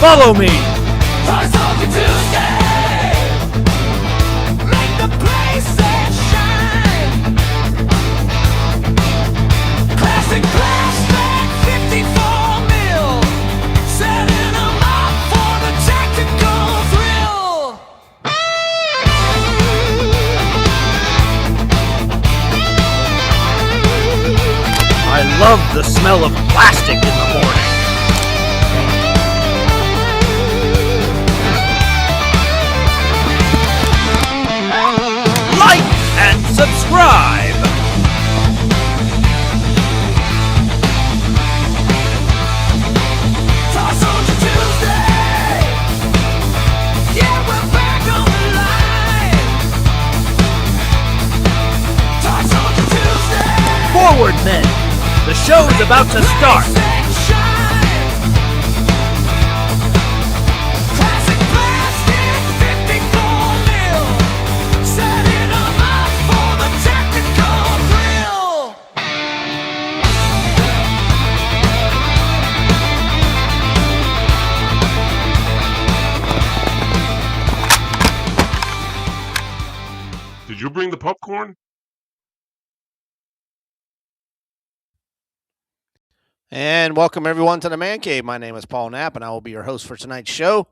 Follow me. I love the smell of plastic in the morning. Like and subscribe. Forward, men. The show's about to start. Did you bring the popcorn? And welcome everyone to the Man Cave. My name is Paul Knapp, and I will be your host for tonight's show.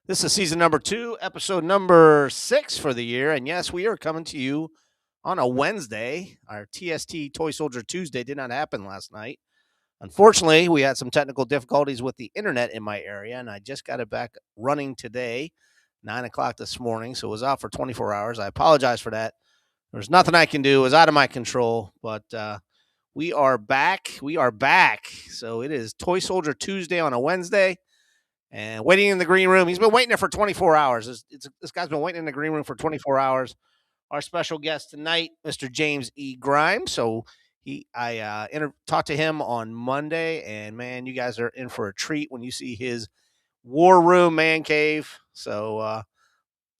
This is season number 2, episode number 6 for the year. And yes, we are coming to you on a Wednesday. Our TST Toy Soldier Tuesday did not happen last night. Unfortunately, we had some technical difficulties with the internet in my area, and I just got it back running today, 9 o'clock this morning. So it was out for 24 hours. I apologize for that. There's nothing I can do. It was out of my control, but we are back. We are back. So it is Toy Soldier Tuesday on a Wednesday. And waiting in the green room. He's been waiting there for 24 hours. This guy's been waiting in the green room for 24 hours. Our special guest tonight, Mr. James E. Grimes. So I talked to him on Monday. And, man, you guys are in for a treat when you see his War Room Man Cave. So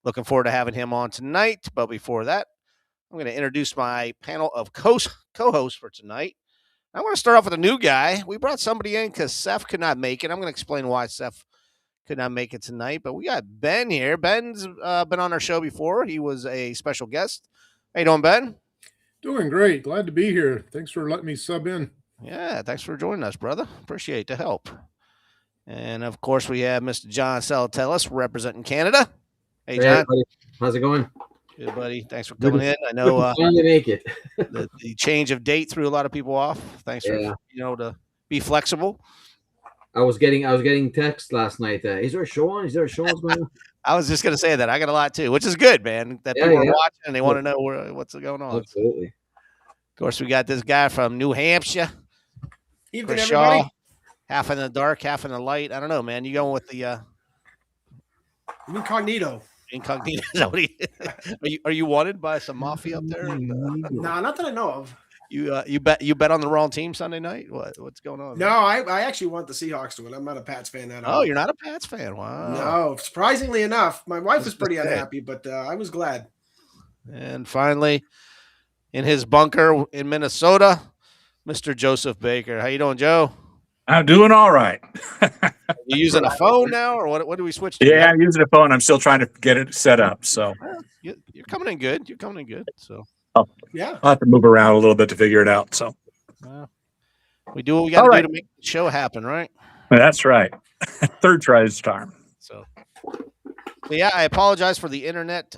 looking forward to having him on tonight. But before that, I'm going to introduce my panel of co-hosts for tonight. I want to start off with a new guy. We brought somebody in because Seth could not make it. I'm going to explain why Seth could not make it tonight. But we got Ben here. Ben's been on our show before. He was a special guest. How you doing, Ben? Doing great. Glad to be here. Thanks for letting me sub in. Yeah, thanks for joining us, brother. Appreciate the help. And, of course, we have Mr. John Salatellis representing Canada. Hey, John. Everybody. How's it going? Good, buddy. Thanks for coming in. I know finally make it. the change of date threw a lot of people off. Thanks for to be flexible. I was getting texts last night. Is there a show on? Is there a show on? I was just gonna say that I got a lot too, which is good, man. That people are watching and they want to know what's going on. Absolutely. Of course, we got this guy from New Hampshire. Evening, everybody. Half in the dark, half in the light. I don't know, man. You going with the incognito? Incognito. Is that what are you wanted by some mafia up there? No, not that I know of. You bet on the wrong team Sunday night? What's going on? No, I actually want the Seahawks to win. I'm not a Pats fan at all. Oh, you're not a Pats fan? Wow. No, surprisingly enough, my wife was pretty unhappy, but I was glad. And finally, in his bunker in Minnesota, Mr. Joseph Baker. How you doing, Joe? I'm doing all right. You using a phone now, or what do we switch to? Yeah, I'm using a phone. I'm still trying to get it set up. So you're coming in good. You're coming in good. So yeah, I'll have to move around a little bit to figure it out. So we do what we got to do to make the show happen, right? That's right. Third try this time. So yeah, I apologize for the internet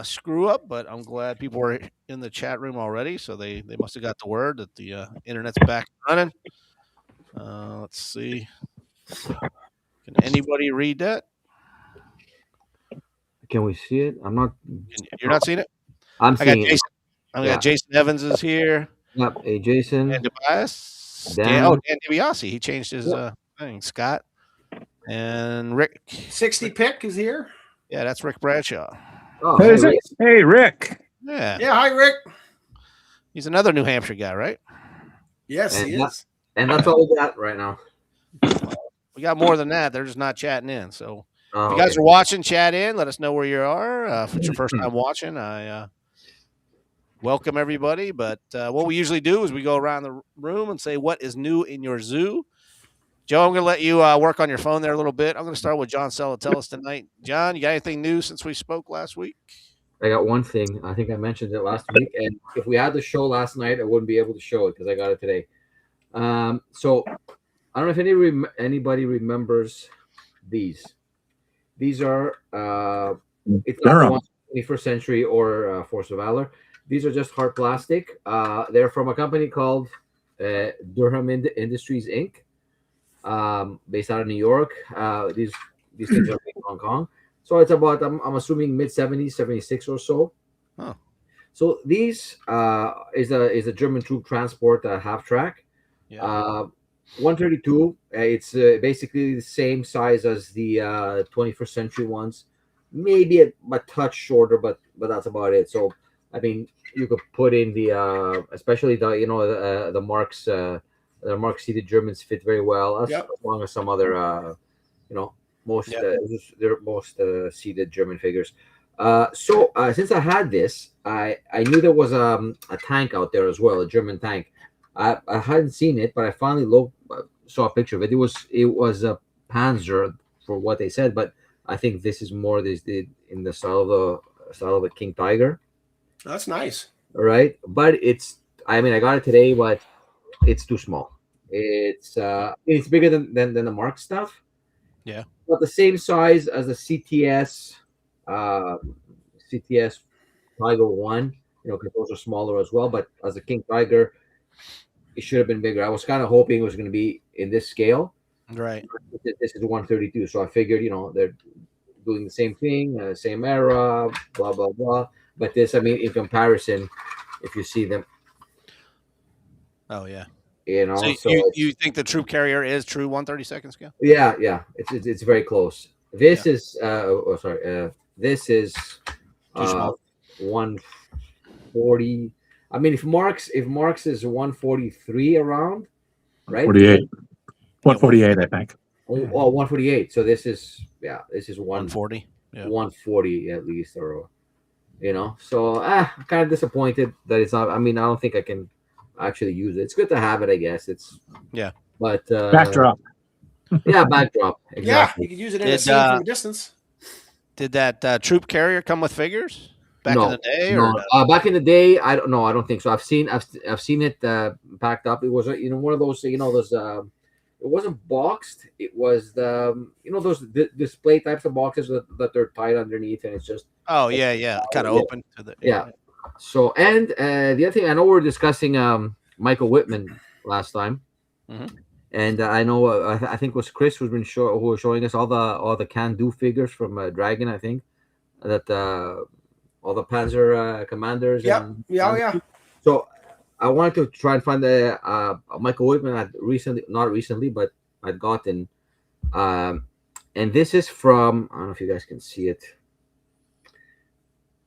screw up, but I'm glad people were in the chat room already, so they must have got the word that the internet's back running. Let's see. Can anybody read that? Can we see it? I'm not. You're not seeing it? I'm seeing it. I got Jason Evans is here. Yep. Hey, Jason. And Tobias. Dan DiBiase. He changed his thing. Scott. And Rick. 60 pick is here. Yeah, that's Rick Bradshaw. Oh, hey, Rick. Yeah. Yeah, hi, Rick. He's another New Hampshire guy, right? Yes, he is. And that's all we got right now. We got more than that. They're just not chatting in. So if you guys are watching, chat in. Let us know where you are. If it's your first time watching, I welcome everybody. But what we usually do is we go around the room and say, what is new in your zoo? Joe, I'm going to let you work on your phone there a little bit. I'm going to start with John Selatellis tonight. John, you got anything new since we spoke last week? I got one thing. I think I mentioned it last week, and if we had the show last night, I wouldn't be able to show it because I got it today. So I don't know if anybody remembers these. These are it's not Durham. the ones 21st Century or Force of Valor. These are just hard plastic. They're from a company called Durham Industries Inc. Based out of New York. These things are made in Hong Kong. So it's about I'm assuming mid 70s, 76 or so. Huh. So these is a German troop transport half track. Yeah. 132. It's basically the same size as the 21st Century ones, maybe a touch shorter, but that's about it. So I mean, you could put in the especially the marks. The mark seated Germans fit very well, as long as some other most they're most seated German figures. So since I had this, I knew there was a tank out there as well, a German tank. I hadn't seen it, but I finally saw a picture of it. It was a Panzer for what they said, but I think this is more in the style of a King Tiger. That's nice. Right, but I got it today, but it's too small. It's bigger than the Mark stuff. Yeah, but the same size as the CTS Tiger 1. Because those are smaller as well. But as a King Tiger, it should have been bigger. I was kind of hoping it was going to be in this scale. Right. This is 132, so I figured they're doing the same thing, same era, blah blah blah. But this, in comparison, if you see them, oh yeah, So you think the troop carrier is true 132nd scale? Yeah, it's very close. This is this is 140. If Marx is 143 around, right? 48. 148, I think. Oh, 148. So this is 140. Yeah. 140 at least, or So I'm kind of disappointed that it's not. I don't think I can actually use it. It's good to have it, I guess. But backdrop. Yeah, backdrop. Exactly. Yeah, you could use it in a scene from a distance. Did that troop carrier come with figures back in the day? No. Back in the day, I don't know. I don't think so. I've seen it packed up. It was one of those it wasn't boxed. It was those display types of boxes that they're tied underneath, and it's just kind of open to the So and the other thing, I know we were discussing Michael Whitman last time. Mm-hmm. And I know I think it was Chris who was showing us all the can-do figures from Dragon. I think that all the Panzer commanders. Yeah. So I wanted to try and find the Michael Whitman not recently, but I'd gotten. And this is from, I don't know if you guys can see it,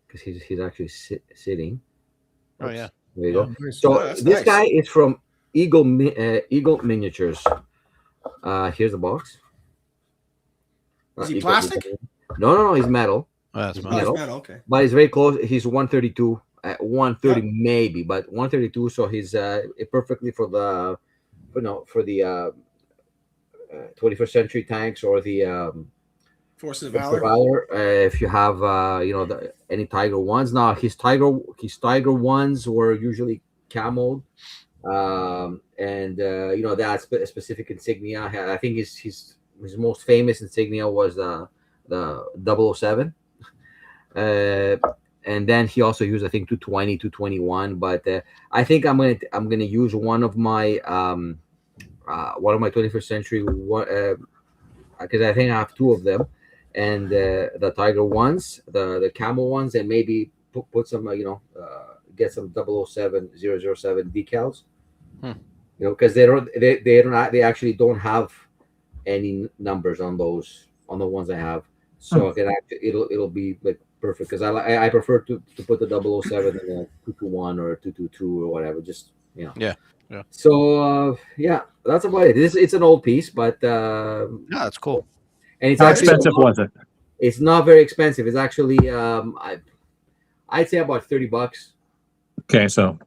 because he's actually sitting. Oh yeah. There you go. Nice. So this guy is from Eagle Miniatures. Here's the box. Is he plastic? No, he's metal. Oh, that's He's metal. metal. Okay. But he's very close. He's 132, 130 maybe, but 132. So he's perfectly for the 21st Century tanks or the Forces of Valor. If you have any Tiger ones. Now his Tiger ones were usually camoed. That's a specific insignia. I think his most famous insignia was the 007. And then he also used, I think, 220, 221. But I think I'm gonna use one of my 21st Century, because I think I have two of them, and the Tiger ones, the camel ones, and maybe put some get some 007 decals. Because they actually don't have any numbers on the ones I have, so I can it'll be like perfect, because I prefer to put the 007 in a 221 or 222 or whatever, just Yeah. So that's about it. It's an old piece, but that's cool. And it's How actually expensive was it? It's not very expensive. It's actually I'd say about $30. Okay, so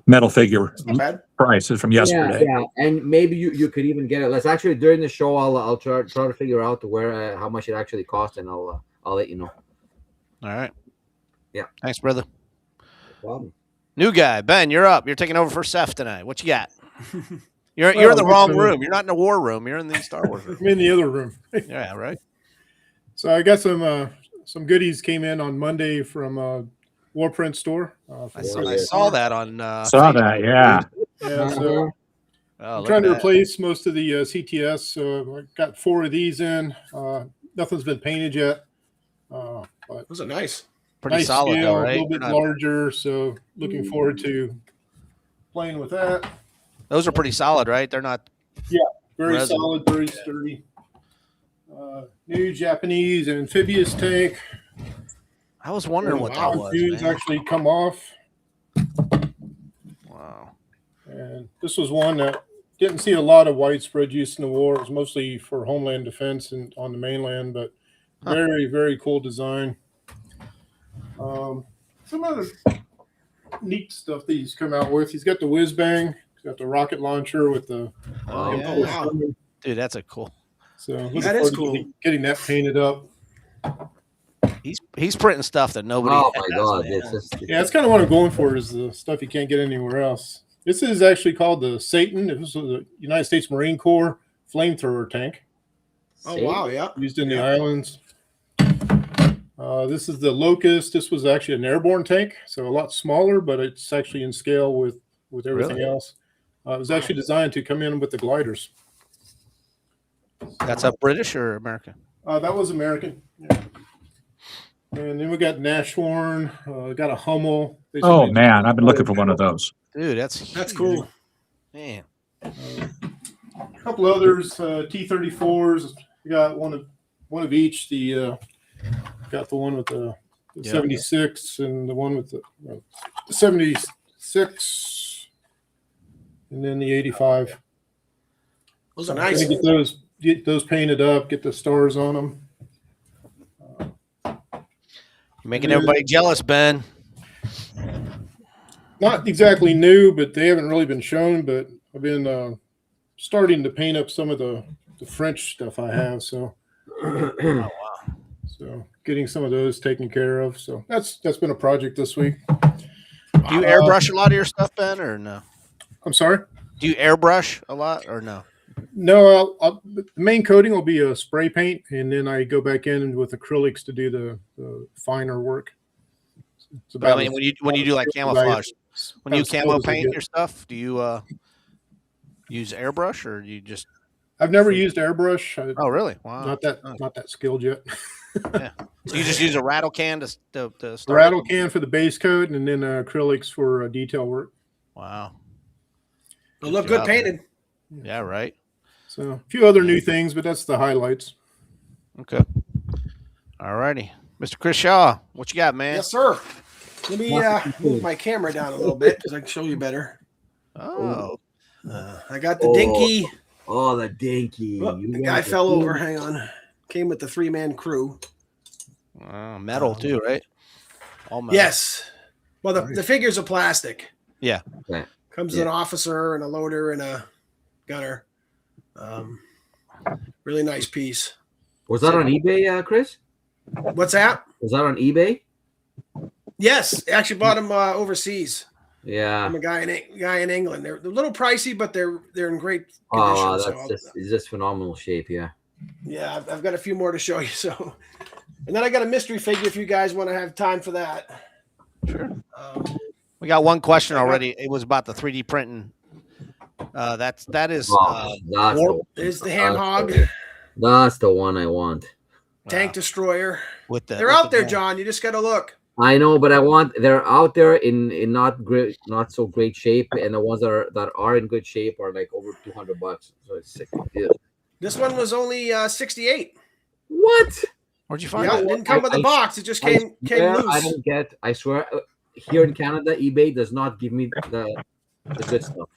metal figure Not bad. prices from yesterday. Yeah, and maybe you could even get it. Let's actually during the show, I'll try to figure out where how much it actually costs, and I'll let you know. All right. Yeah. Thanks, brother. No problem. New guy, Ben, you're up. You're taking over for Seth tonight. What you got? You're Well, in the wrong it's, room. You're not in the war room. You're in the Star Wars room. I'm in the other room. Yeah, right. So I got some goodies came in on Monday from Warprint store. I saw that on. Saw Facebook. that, yeah. Yeah, so Oh, I'm look trying at to that. replace most of the CTS. So I got 4 of these in. Nothing's been painted yet. But Those are nice. Pretty nice solid, scale, though, a right? little bit They're not- larger. So looking forward to playing with that. Those are pretty solid, right? They're not. Very Resin. solid, very sturdy. New Japanese amphibious tank. I was wondering what that Pontoons was. actually come off. Man. Wow. And this was one that didn't see a lot of widespread use in the war. It was mostly for homeland defense and on the mainland, but very, very cool design. Some other neat stuff that he's come out with. He's got the whiz bang. He's got the rocket launcher with the. Oh, yeah. Oh, wow. Dude, that's a cool. So looking That is forward to cool. getting that painted up. He's printing stuff that nobody. Oh my has, God! man. It's just Yeah, it's kind of what I'm going for is the stuff you can't get anywhere else. This is actually called the Satan. It was the United States Marine Corps flamethrower tank Oh, See? wow. Yeah. used in the islands. This is the Locust. This was actually an airborne tank, so a lot smaller, but it's actually in scale with everything Really? else. It was actually designed to come in with the gliders. That's a British or American? That was American. Yeah. And then we got Nashorn. Got a Hummel. Oh man, I've been looking for one of those. Dude, that's That's huge. cool. Man. A couple others, T-34s. We got one of each. Got the one with the Yeah. 76 and the one with the 76, and then the 85. Those are Gonna nice. get those painted up. Get the stars on them. You're making everybody jealous, Ben. Not exactly new, but they haven't really been shown. But I've been starting to paint up some of the French stuff I have. So getting some of those taken care of. So that's been a project this week. Do you airbrush a lot of your stuff, Ben, or no? I'm sorry. Do you airbrush a lot or no? No, the main coating will be a spray paint, and then I go back in with acrylics to do the finer work. It's But I about mean, as- when you do like camouflage, when you about as camo close as I paint get. your stuff, do you use airbrush or do you just? I've never used airbrush. Oh, really? Wow. Not that skilled yet. So you just use a rattle can to start Rattle it? can for the base coat, and then acrylics for detail work. Wow. They look good job, painted. Yeah. Right. So a few other new things, but that's the highlights. Okay. All righty, Mr. Chris Shaw, what you got, man? Yes, sir. Let me move my camera down a little bit because I can show you better. Oh, I got the dinky. oh the dinky. Oh, You the got guy the fell over. dinky. Hang on. Came with the 3-man crew. wow, metal too, right? All metal. Yes. Well, the figures are plastic. Yeah. Okay. Comes with an officer and a loader and a gunner. Really nice piece. Was that on eBay, Chris? What's that? Was that on eBay? Yes, actually bought them overseas. Yeah. I'm a guy in England. They're a little pricey, but they're in great condition. Oh, so it's just phenomenal shape. Yeah. yeah, I've got a few more to show you. So, and then I got a mystery figure if you guys want to have time for that. Sure. We got one question already. It was about the 3D printing. That is Oh, that's the one. There's the ham hog That's the one I want. tank destroyer. with the. They're with out the there, ball. John. You just got to look. I know, but they're out there in not so great shape, and the ones that are in good shape are like over $200. So it's sick. Yeah. This one was only 68. What? Where'd you find Yeah, it that? didn't come with a box. It just came swear I loose. don't get. I swear, here in Canada, eBay does not give me the good stuff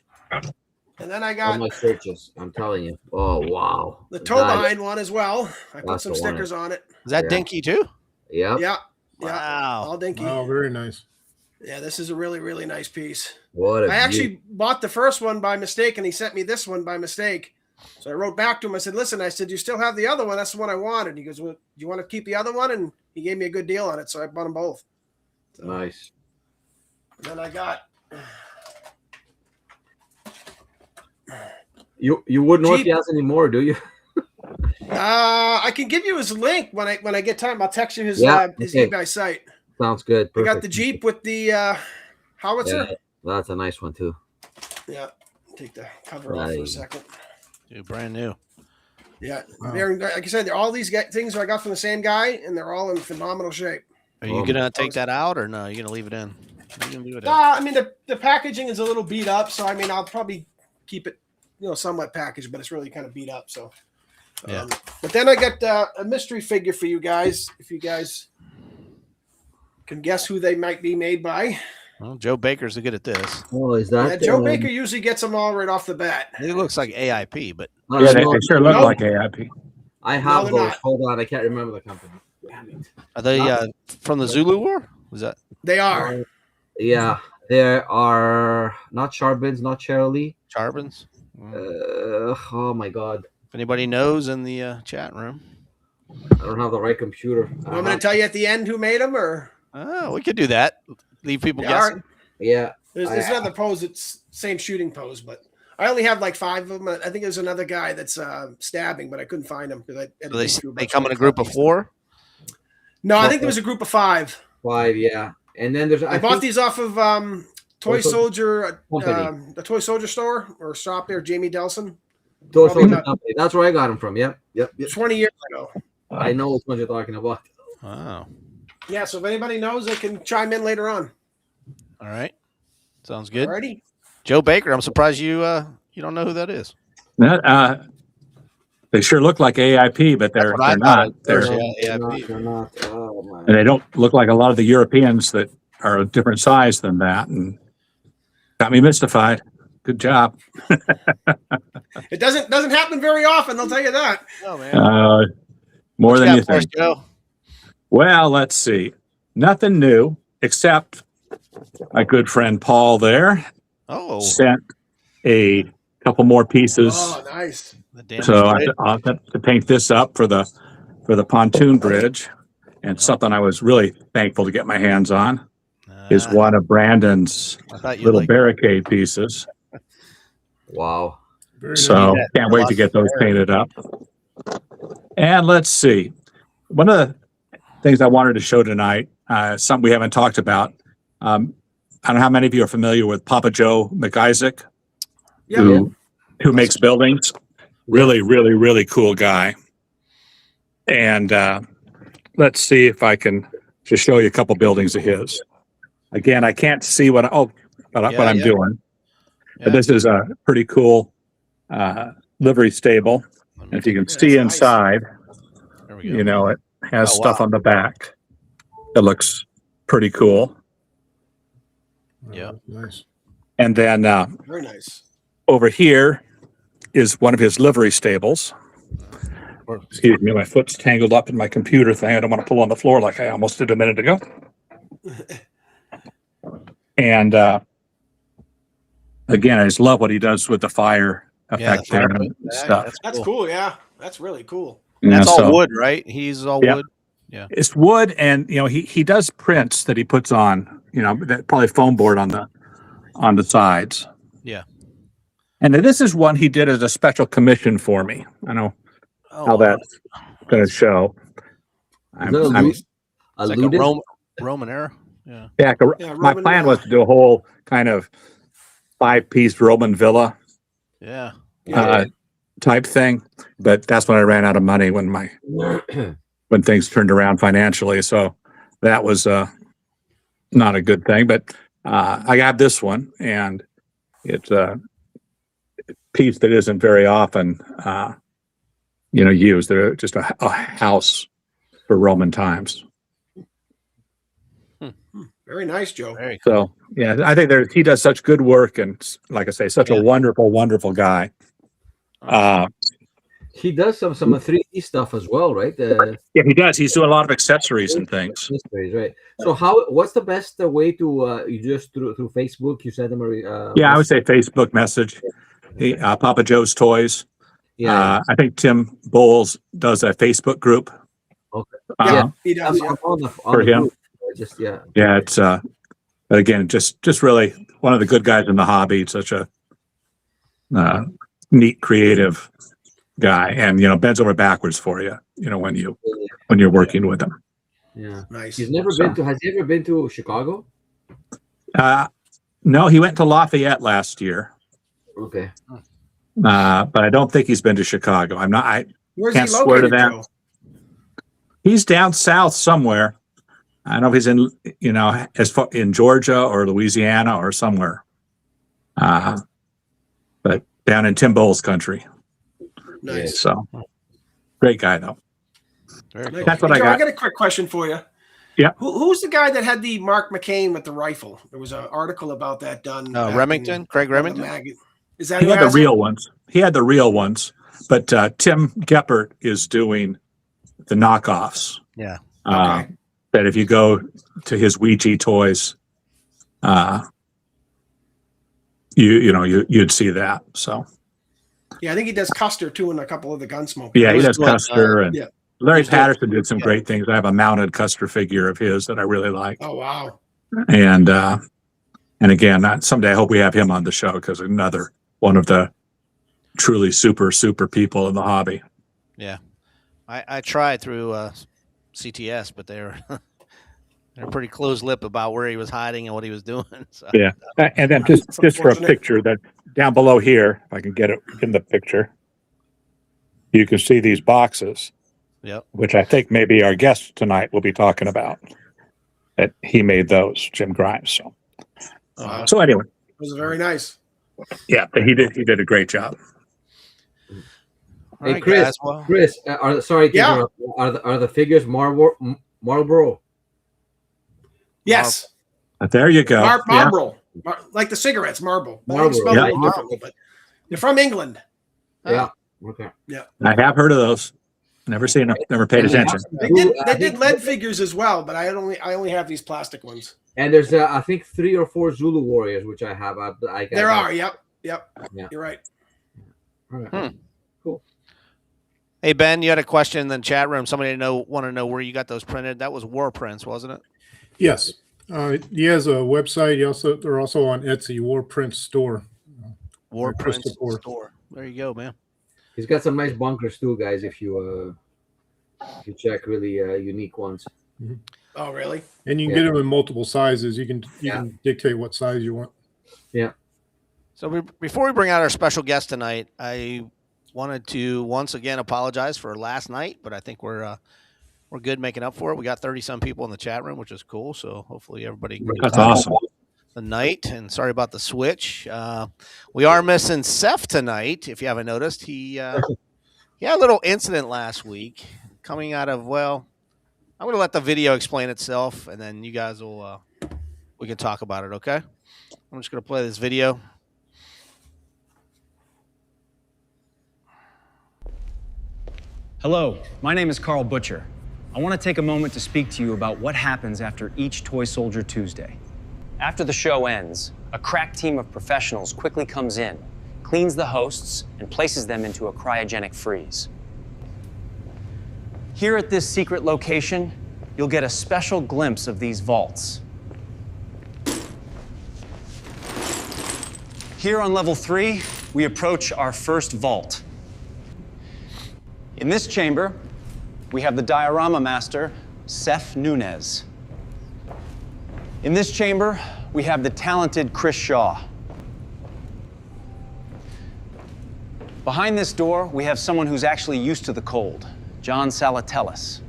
And then I on got my searches. I'm telling you. Oh wow. the toe That- behind one as well. I put That's some the one. stickers on it. Is that Yeah. dinky too? Yeah. Yeah. Yeah. Wow. All dinky. Oh, very nice. Yeah, this is a really, really nice piece. What a I actually bought the first one by mistake, and he sent me this one by mistake. So I wrote back to him. I said, listen, I said, you still have the other one. That's the one I wanted. He goes, well, do you want to keep the other one? And he gave me a good deal on it. So I bought them both. So, nice. and then I got You wouldn't know if Jeep. he has any more, do you? I can give you his link when I get time. I'll text you his Yeah, his okay. eBay site. Sounds good. I got Perfect. the Jeep with the howitzer. Yeah, that's a nice one too. Yeah. Take the cover off for a Nice. second. Dude, brand new. Yeah. Wow. They're, like I said, all these things I got from the same guy, and they're all in phenomenal shape. Are you Oh, gonna take that out or no? You're gonna leave it in? You're gonna leave it in. I mean, the packaging is a little beat up, so I mean, I'll probably keep it, somewhat packaged, but it's really kind of beat up. So, Yeah. But then I got a mystery figure for you guys. If you guys can guess who they might be made by. Well, Joe Baker's good at this. Oh, is that? Yeah, Joe Baker usually gets them all right off the bat. It looks like AIP, but Yeah, they sure look No. like AIP. I have they're those. not. Hold on, I can't remember the company. Damn it. are they from the Zulu War? Was that? They are. Yeah, there are not Charbins, not Cheryl. Charbins? Oh my God, If anybody knows in the chat room. I don't have the right computer. You want me to tell you at the end who made them, or Oh, we could do that. Leave people Yeah, all guessing. right. Yeah, There's another pose that's same shooting pose, but I only have like 5 of them. I think there's another guy that's stabbing, but I couldn't find him because So they come in a group of 4? No, I think there was a group of 5. 5. Yeah, and then there's. I bought these off of Toy Toy Soldier, Company. the Toy Soldier store or shop there, Jamie Delson, Toy probably Soldier not- Company. That's where I got them from. Yep. 20 years ago. I know which one you're talking about. Wow. Yeah, so if anybody knows, they can chime in later on. All right. Sounds good. Alrighty. Joe Baker, I'm surprised you don't know who that is. They sure look like AIP, but That's they're what I not. thought. They're, Yeah, They're not. Oh my. and they don't look like a lot of the Europeans that are a different size than that, and got me mystified. Good job. It doesn't happen very often, I'll tell you that. Oh man. More What than got you for us, think. Joe? Well, let's see. Nothing new except my good friend Paul there Oh, sent a couple more pieces. Oh, nice. the damage So bridge. I'll have to paint this up for the pontoon bridge, and something I was really thankful to get my hands on is one of Brandon's I thought you little liked barricade pieces. Wow. Very So nice. can't wait to get those painted up. And let's see. One of the things I wanted to show tonight, something we haven't talked about. I don't know how many of you are familiar with Papa Joe McIsaac, Yeah. who makes buildings. Really, really, really cool guy. And let's see if I can just show you a couple buildings of his. Again, I can't see what I'm doing, Yeah. but this is a pretty cool livery stable. Let And me if you can Yeah, see that's nice. inside, There we go. you know, it has Oh, stuff wow. on the back that looks pretty cool. Yeah. Nice. And then Very nice. over here is one of his livery stables. Excuse me, my foot's tangled up in my computer thing. I don't want to pull on the floor like I almost did a minute ago. And again, I just love what he does with the fire effect Yeah, there fire and effect, stuff. That's cool. Yeah. That's really cool. That's Yeah, all so wood, right? He's all Yeah. wood. It's wood, and you know he does prints that he puts on. You know, that probably foam board on the sides. Yeah. And then this is one he did as a special commission for me. I know Oh, how that's going to show. Is that a I'm- loose? it's like Alluded? a Roman era. Yeah. Yeah, Yeah, my Roman, plan was to do a whole kind of 5-piece Roman villa Yeah. type thing, but that's when I ran out of money when when things turned around financially. So that was not a good thing. But I got this one, and it's a piece that isn't very often used. They're just a house for Roman times. Very nice, Joe. Very cool. So yeah, I think he does such good work, and like I say, such Yeah. a wonderful, wonderful guy. He does some 3D stuff as well, right? Yeah, he does. He's doing a lot of accessories and things. Mysteries, right? So what's the best way to you just through Facebook? You send them a Yeah, I would say Facebook message. Papa Joe's Toys. yeah. I think Tim Bowles does a Facebook group. Okay. Yeah, he does. I'm Yeah. on For the him. group. Just Yeah, it's again just really one of the good guys in the hobby. Such a neat, creative guy, and bends over backwards for you. When you're working with him. yeah. Nice. He's never been to. Has he ever been to Chicago? No, he went to Lafayette last year, Okay. but I don't think he's been to Chicago. I Where's can't he swear to located, that. Joe? He's down south somewhere. I don't know if he's in, as far in Georgia or Louisiana or somewhere. But down in Tim Bowles country. Nice. So great guy though. Very cool. That's what Hey, I Joe, got. I got a quick question for you. Yeah. Who's the guy that had the Mark McCain with the rifle? There was an article about that done. back Remington, in- Craig on the Remington. Is that He who had the has it? real ones. He had the real ones, but Tim Geppert is doing the knockoffs. Yeah. Okay. That if you go to his Ouija toys, you'd see that. So Yeah, I think he does Custer too, and a couple of the Gunsmoke. yeah, he was does doing, Custer and yeah. Larry He's doing- Patterson did some yeah. great things. I have a mounted Custer figure of his that I really like. Oh wow. And again, someday I hope we have him on the show because another one of the truly super people in the hobby. Yeah. I tried through CTS, but they're pretty close-lipped about where he was hiding and what he was doing. So. Yeah, and then That's just for a unfortunate. picture that down below here, if I can get it in the picture, you can see these boxes, Yep. which I think maybe our guest tonight will be talking about. That he made those, Jim Grimes. So anyway, It was very nice. yeah, he did a great job. All Hey, right, Chris. guys, well, Chris, sorry to Yeah. interrupt. Are the figures Marlboro? Yes. There you go. Yeah. Marlboro. Like the cigarettes, Marlboro. I think it's spelled Yeah. a little differently, but they're from England. Yeah. Okay. I have heard of those. Never seen them. Never paid And they have attention. some They cool- did I they did think- lead figures as well, but I only have these plastic ones. And there's I think 3 or 4 Zulu warriors, which I have. There are, yep. Yeah. You're right. All right. Cool. hey Ben, you had a question in the chat room. Somebody want to know where you got those printed. That was War Prints, wasn't it? Yes. He has a website. They're also on Etsy, War Print Store. War Prints Christopher. store. There you go, man. He's got some nice bunkers too, guys. If you check really unique ones. Oh, really? And you can Yeah. get them in multiple sizes. You Yeah. can dictate what size you want. So before we bring out our special guest tonight, I wanted to once again apologize for last night, but I think we're good making up for it. We got 30-some people in the chat room, which is cool. So hopefully everybody can That's get awesome. the night. And sorry about the switch. We are missing Seth tonight. If you haven't noticed, he had a little incident last week coming out of, well, I'm going to let the video explain itself, and then you guys will we can talk about it. Okay. I'm just going to play this video. Hello, my name is Carl Butcher. I want to take a moment to speak to you about what happens after each Toy Soldier Tuesday. After the show ends, a crack team of professionals quickly comes in, cleans the hosts, and places them into a cryogenic freeze. Here at this secret location, you'll get a special glimpse of these vaults. Here on level 3, we approach our first vault. In this chamber, we have the diorama master, Seth Nunez. In this chamber, we have the talented Chris Shaw. Behind this door, we have someone who's actually used to the cold, John Salatellis.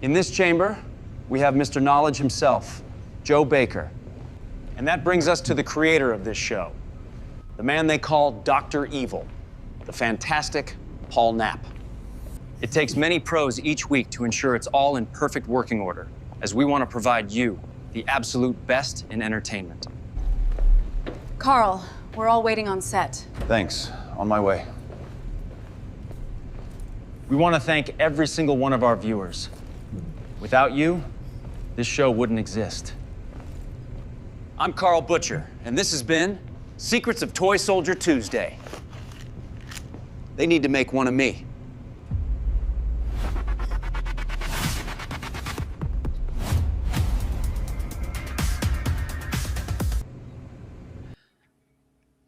In this chamber, we have Mr. Knowledge himself, Joe Baker. And that brings us to the creator of this show, the man they call Dr. Evil, the fantastic Paul Knapp. It takes many pros each week to ensure it's all in perfect working order, as we want to provide you the absolute best in entertainment. Carl, We're all waiting on set. Thanks. On my way. We want to thank every single one of our viewers. Without you, this show wouldn't exist. I'm Carl Butcher, and this has been Secrets of Toy Soldier Tuesday. They need to make one of me.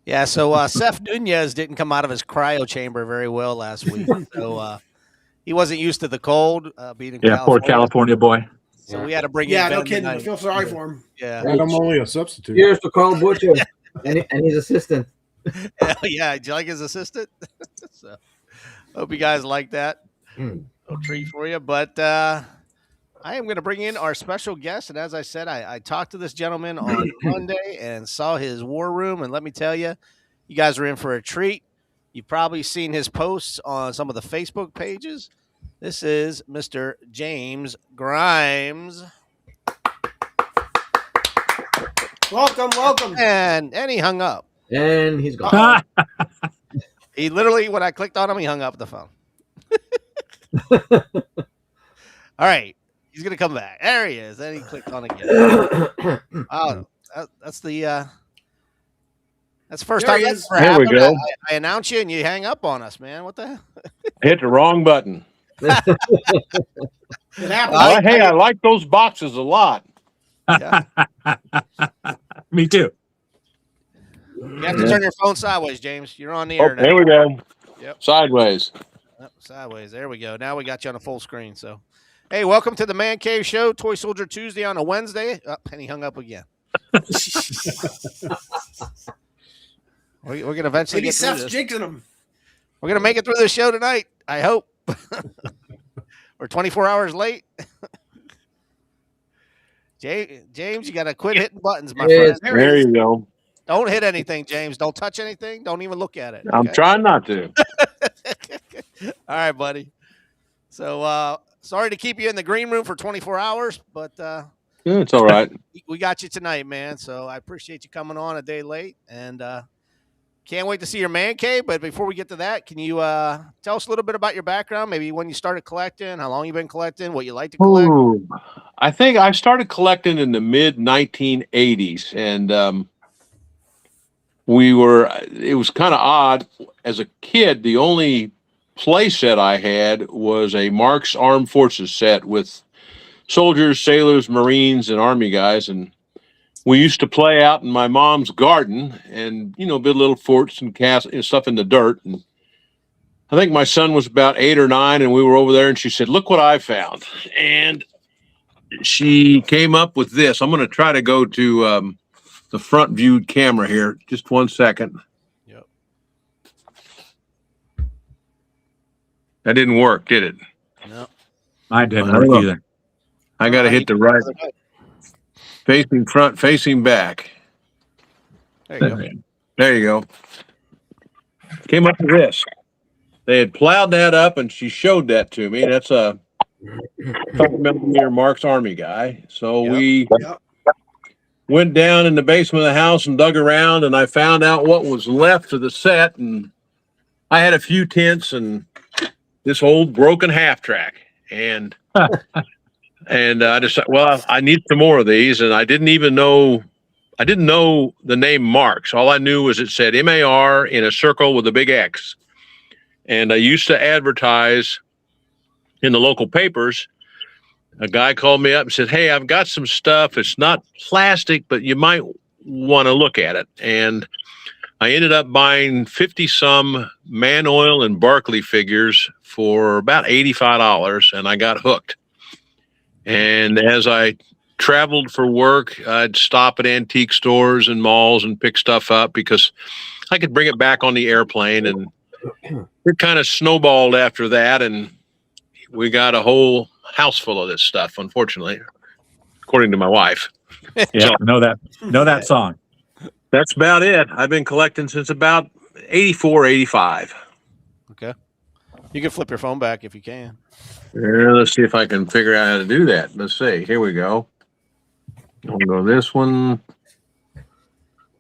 Yeah, so Seth Nunez didn't come out of his cryo chamber very well last week. So he wasn't used to the cold being in Yeah, poor California. California boy. So we had to bring Yeah, in no Ben kidding. I tonight. feel sorry for him. Yeah. And I'm only a substitute. Cheers to Carl Butcher and his assistant. Yeah. Did you like his assistant? So hope you guys like that. Mm. A treat for you. But I am going to bring in our special guest. And as I said, I talked to this gentleman on Monday and saw his war room. And let me tell you, you guys are in for a treat. You've probably seen his posts on some of the Facebook pages. This is Mr. James Grimes. Welcome. And he hung up. And he's gone. He literally, when I clicked on him, he hung up the phone. All right. He's going to come back. There he is. Then he clicked on again. Oh, that's the first There time he that's is. ever There we happened. go. I announce you and you hang up on us, man. What the hell? Hit the wrong button. It happened. Hey, I like those boxes a lot. Yeah. Me too. You have to turn your phone sideways, James. You're on the air now. There we go. Yep. Sideways. Yep, sideways. There we go. Now we got you on a full screen. So, hey, welcome to the Man Cave Show, Toy Soldier Tuesday on a Wednesday. Oh, and he hung up again. We're going to eventually Maybe get through Seth's this. jinxing him. We're going to make it through the show tonight, I hope. We're 24 hours late. James, you got to quit hitting buttons, my Yes. friend. There you go. Don't hit anything, James. Don't touch anything. Don't even look at it. I'm okay? trying not to. All right, buddy. So, sorry to keep you in the green room for 24 hours, but It's all right. we got you tonight, man. So I appreciate you coming on a day late, and can't wait to see your man cave. But before we get to that, can you tell us a little bit about your background? Maybe when you started collecting, how long you've been collecting, what you like to collect. Ooh. I think I started collecting in the mid 1980s, and it was kind of odd. As a kid, the only play set I had was a Mark's Armed Forces set with soldiers, sailors, Marines, and Army guys. And we used to play out in my mom's garden and, build little forts and cast stuff in the dirt. And I think my son was about 8 or 9, and we were over there, and she said, "Look what I found." And she came up with this. I'm going to try to go to the front viewed camera here. Just 1 second. Yep. That didn't work, did it? No. I didn't I don't work know. either. I got to hit the right, There facing front, facing back. you go. There you go. Came up with this. They had plowed that up, and she showed that to me. That's a 5mm Mark's Army guy. So Yep. we Yep. went down in the basement of the house and dug around, and I found out what was left of the set. And I had a few tents and this old broken half track. And I decided, well, I need some more of these. And I didn't know the name Mark's. All I knew was it said MAR in a circle with a big X. And I used to advertise in the local papers. A guy called me up and said, "Hey, I've got some stuff. It's not plastic, but you might want to look at it." And I ended up buying 50-some Man Oil and Barkley figures for about $85, and I got hooked. And as I traveled for work, I'd stop at antique stores and malls and pick stuff up because I could bring it back on the airplane. And it kind of snowballed after that, and we got a whole house full of this stuff, unfortunately, according to my wife. Yeah, know that song. That's about it. I've been collecting since about 84, 85. Okay. You can flip your phone back if you can. Let's see if I can figure out how to do that. Let's see. Here we go. I'm going to go this one.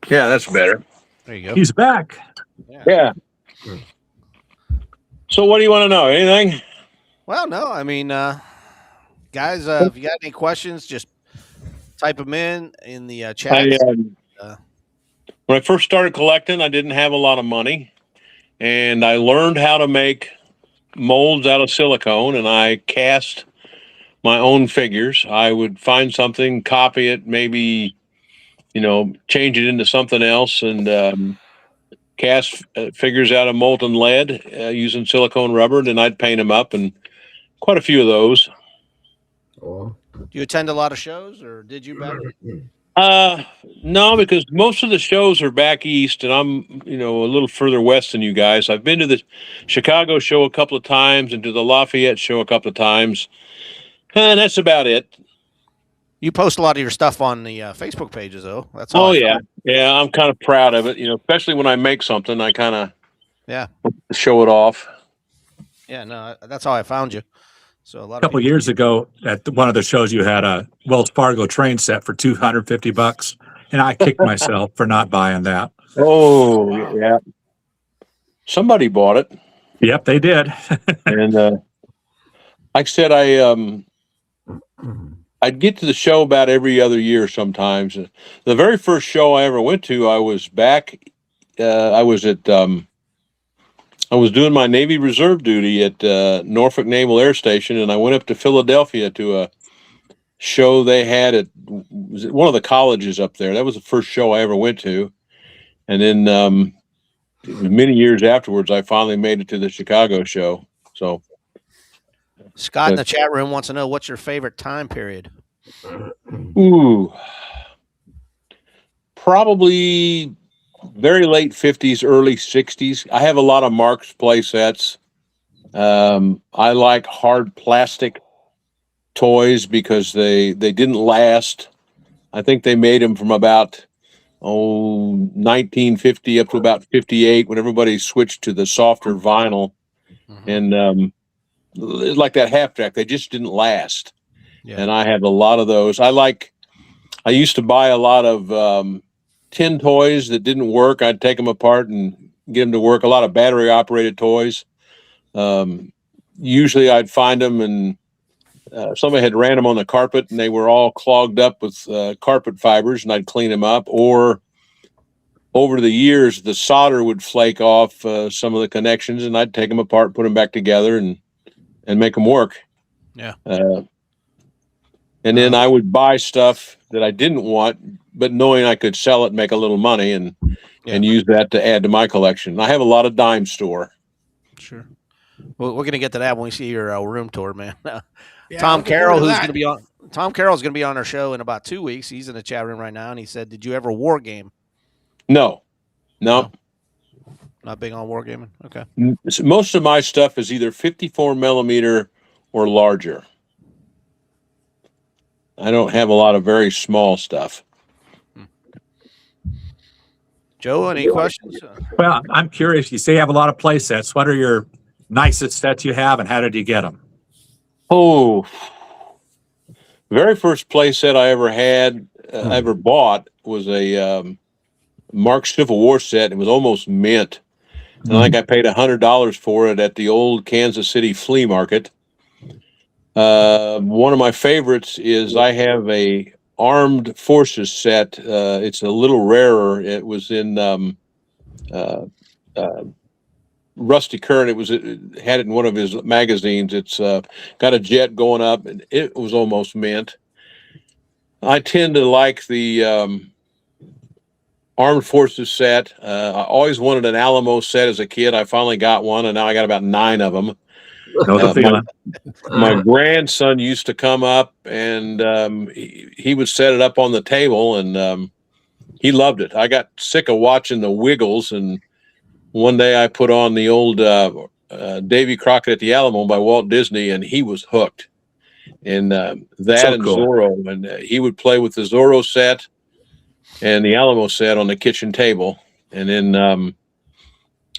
Yeah, that's better. There you go. He's back. Yeah. So what do you want to know? Anything? Well, no, I mean, guys, if you got any questions, just type them in the chat. When I first started collecting, I didn't have a lot of money, and I learned how to make molds out of silicone, and I cast my own figures. I would find something, copy it, maybe, change it into something else, and cast figures out of molten lead using silicone rubber, and then I'd paint them up, and quite a few of those. Oh. Do you attend a lot of shows, or did you back? No, because most of the shows are back east, and I'm, a little further west than you guys. I've been to the Chicago show a couple of times and to the Lafayette show a couple of times, and that's about it. You post a lot of your stuff on the Facebook pages, though. That's all. Oh, yeah. Yeah, I'm kind of proud of it, especially when I make something, I kind of show it off. Yeah, no, that's how I found you. So a couple of years ago at one of the shows, you had a Wells Fargo train set for $250, and I kicked myself for not buying that. Oh, wow. Yeah. Somebody bought it. Yep, they did. And like I said, I'd get to the show about every other year sometimes. The very first show I ever went to, I was back. I was doing my Navy Reserve duty at Norfolk Naval Air Station, and I went up to Philadelphia to a show they had at one of the colleges up there. That was the first show I ever went to. And then many years afterwards, I finally made it to the Chicago show. So Scott in the chat room wants to know, what's your favorite time period? Ooh, probably very late 50s, early 60s. I have a lot of Marx play sets. I like hard plastic toys because they didn't last. I think they made them from about 1950 up to about 58 when everybody switched to the softer vinyl. Mm-hmm. And like that half track, they just didn't last. Yeah. And I have a lot of those. I used to buy a lot of tin toys that didn't work. I'd take them apart and get them to work. A lot of battery operated toys. Usually I'd find them and somebody had ran them on the carpet and they were all clogged up with carpet fibers, and I'd clean them up. Or over the years, the solder would flake off some of the connections, and I'd take them apart, put them back together, and make them work. Yeah. And then I would buy stuff that I didn't want, but knowing I could sell it and make a little money and use that to add to my collection. I have a lot of dime store. Sure. Well, we're going to get to that when we see your room tour, man. Tom Carroll, who's going to be on. Tom Carroll's going to be on our show in about 2 weeks. He's in the chat room right now, and he said, "Did you ever war game?" No. Not big on war gaming. Okay. Most of my stuff is either 54 millimeter or larger. I don't have a lot of very small stuff. Joe, any questions? Well, I'm curious. You say you have a lot of play sets. What are your nicest sets you have, and how did you get them? Oh, very first play set I ever had, ever bought was a Marx Civil War set. It was almost mint. And I think I paid $100 for it at the old Kansas City flea market. One of my favorites is I have a Armed Forces set. It's a little rarer. It was in Rusty Kern. It had it in one of his magazines. It's got a jet going up, and it was almost mint. I tend to like the Armed Forces set. I always wanted an Alamo set as a kid. I finally got one, and now I got about 9 of them. My grandson used to come up, and he would set it up on the table, and he loved it. I got sick of watching the Wiggles, and one day I put on the old Davy Crockett at the Alamo by Walt Disney, and he was hooked. And and Zorro, and he would play with the Zorro set and the Alamo set on the kitchen table. And then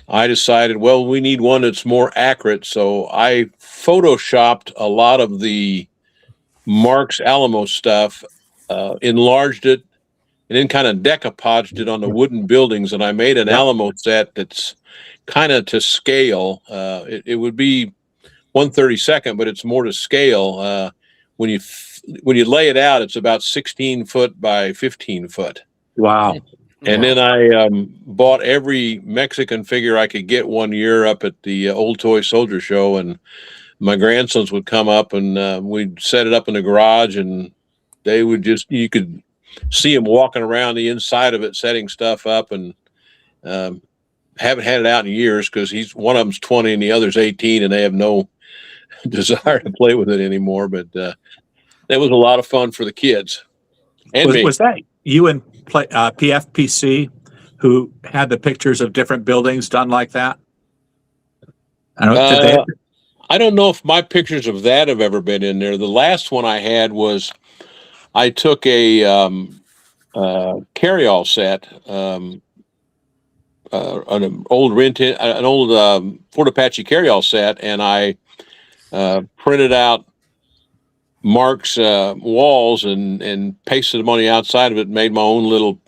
I decided, well, we need one that's more accurate. So I photoshopped a lot of the Marx Alamo stuff, enlarged it, and then kind of decoupaged it on the wooden buildings. And I made an Alamo set that's kind of to scale. It would be 1/32, but it's more to scale. When you lay it out, it's about 16 foot by 15 foot. Wow. And then I bought every Mexican figure I could get one year up at the Old Toy Soldier Show, and my grandsons would come up and we'd set it up in the garage, and they would you could see them walking around the inside of it, setting stuff up, and haven't had it out in years because one of them's 20 and the other's 18, and they have no desire to play with it anymore. But that was a lot of fun for the kids. And was that you and PFPC who had the pictures of different buildings done like that? I don't know if my pictures of that have ever been in there. The last one I had was I took a carryall set, an old Fort Apache carryall set, and I printed out Mark's walls and pasted them on the outside of it, and made my own little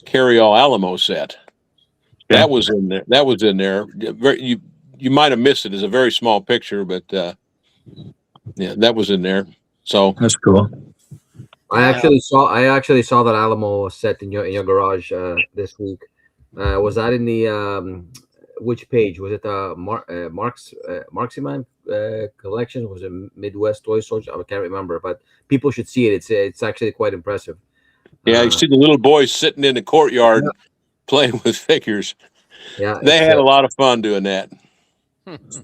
carryall Alamo set. Yeah. That was in there. That was in there. You might have missed it. It's a very small picture, but yeah, that was in there. So that's cool. I actually saw that Alamo set in your garage this week. Was that in the which page was it? Mark's Marximan collection? Was it Midwest Toy Soldier? I can't remember, but people should see it. It's actually quite impressive. Yeah, you see the little boys sitting in the courtyard playing with figures. Yeah, they had a lot of fun doing that.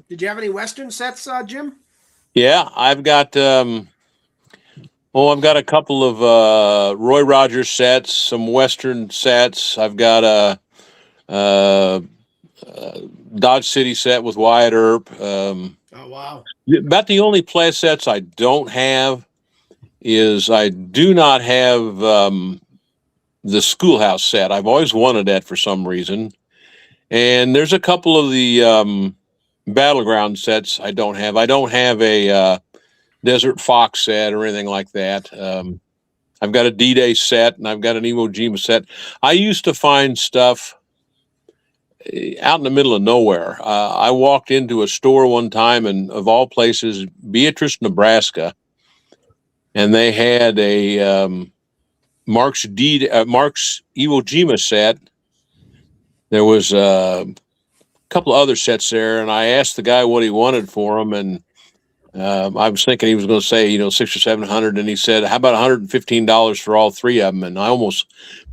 Did you have any Western sets, Jim? Yeah, I've got a couple of Roy Rogers sets, some Western sets. I've got a Dodge City set with Wyatt Earp. Oh wow! About the only play sets I don't have is I do not have the Schoolhouse set. I've always wanted that for some reason. And there's a couple of the Battleground sets I don't have. I don't have a Desert Fox set or anything like that. I've got a D-Day set, and I've got an Iwo Jima set. I used to find stuff out in the middle of nowhere. I walked into a store one time, and of all places, Beatrice, Nebraska, and they had a Mark's Iwo Jima set. There was a couple of other sets there, and I asked the guy what he wanted for them, and I was thinking he was going to say, $600 or $700, and he said, "How about $115 for all three of them?" And I almost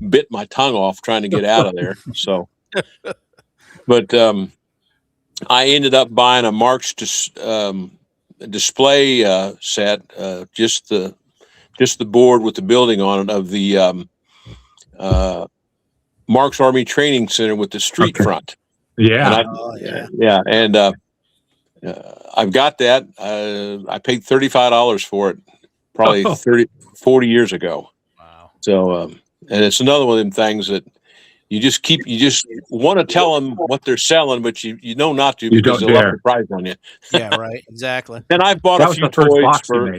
bit my tongue off trying to get out of there. So, but I ended up buying a Mark's display set, just the board with the building on it of the Mark's Army Training Center with the street front. Yeah. And I've got that. I paid $35 for it, probably 40 years ago. Wow. So, and it's another one of them things that you just want to tell them what they're selling, but you know not to because they'll up the price on you. Yeah, right. Exactly. And I bought a few toys for,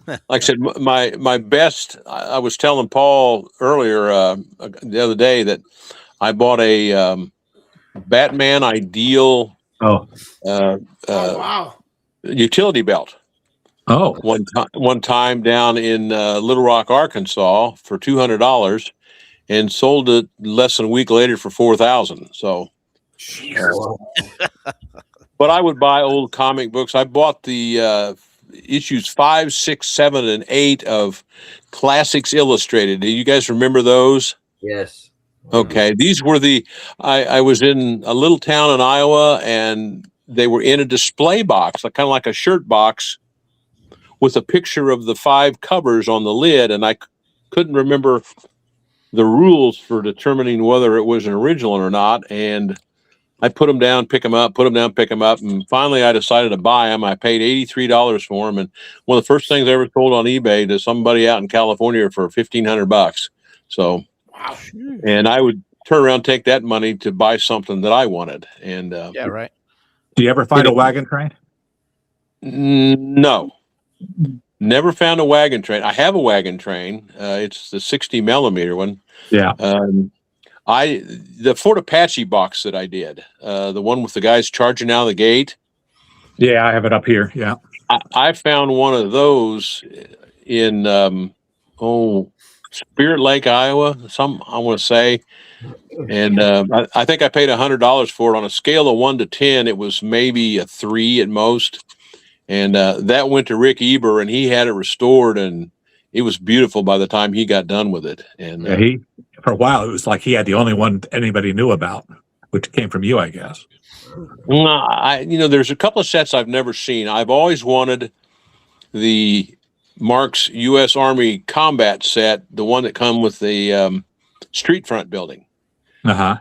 like I said, my best. I was telling Paul earlier the other day that I bought a Batman Ideal. Wow. Utility belt. One time down in Little Rock, Arkansas for $200, and sold it less than a week later for $4,000. So, but I would buy old comic books. I bought the issues 5, 6, 7, and 8 of Classics Illustrated. Do you guys remember those? Yes. Okay, these were I was in a little town in Iowa, and they were in a display box, kind of like a shirt box, with a picture of the 5 covers on the lid, and I couldn't remember the rules for determining whether it was an original or not, and I put them down, pick them up, and finally I decided to buy them. I paid $83 for them, and one of the first things I ever sold on eBay to somebody out in California for $1,500. So. Wow. And I would turn around and take that money to buy something that I wanted. And yeah, right. Do you ever find a wagon train? No. Never found a wagon train. I have a wagon train. It's the 60 millimeter one. Yeah. The Fort Apache box that I did, the one with the guys charging out of the gate. Yeah, I have it up here. Yeah. I found one of those in Spirit Lake, Iowa. I want to say, and I think I paid $100 for it. On a scale of 1 to 10, it was maybe a 3 at most. And that went to Rick Eber, and he had it restored, and it was beautiful by the time he got done with it. And Yeah, for a while, it was like he had the only one anybody knew about, which came from you, I guess. There's a couple of sets I've never seen. I've always wanted the Mark's U.S. Army combat set, the one that come with the street front building. Uh-huh.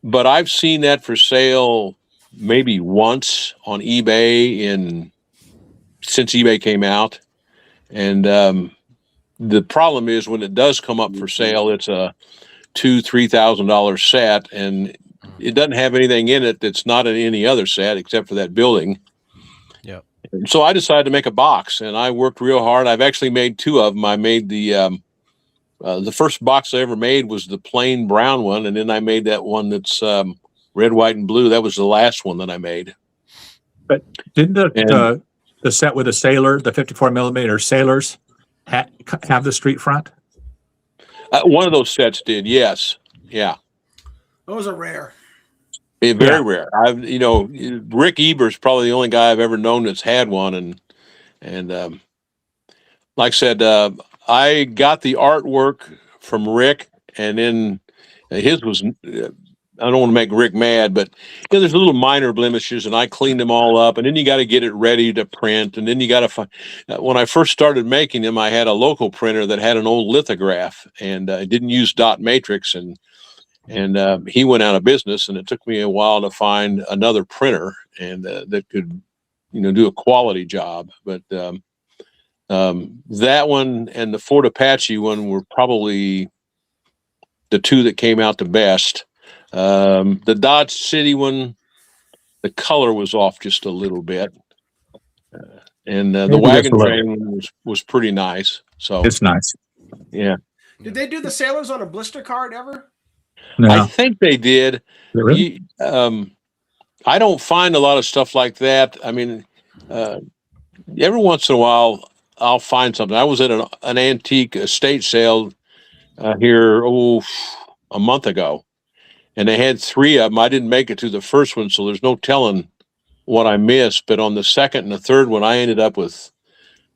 But I've seen that for sale maybe once on eBay since eBay came out. And the problem is when it does come up for sale, it's a $2,000-$3,000 set, and it doesn't have anything in it that's not in any other set except for that building. Yeah. So I decided to make a box, and I worked real hard. I've actually made 2 of them. I made the first box I ever made was the plain brown one, and then I made that one that's red, white, and blue. That was the last one that I made. But didn't the set with the sailor, the 54 millimeter sailors, have the street front? One of those sets did, yes. Yeah. Those are rare. Very rare. Rick Eber's probably the only guy I've ever known that's had one, and like I said, I got the artwork from Rick, and then his was. I don't want to make Rick mad, but there's little minor blemishes, and I cleaned them all up, and then you got to get it ready to print, and then you got to find. When I first started making them, I had a local printer that had an old lithograph, and it didn't use dot matrix, and he went out of business, and it took me a while to find another printer and that could, do a quality job. But that one and the Fort Apache one were probably the 2 that came out the best. The Dodge City one, the color was off just a little bit, and the wagon train was pretty nice. So it's nice. Yeah. Did they do the sailors on a blister card ever? No. I think they did. Really? I don't find a lot of stuff like that. I mean, every once in a while, I'll find something. I was at an antique estate sale here a month ago, and they had 3 of them. I didn't make it to the first one, so there's no telling what I missed. But on the second and the third one, I ended up with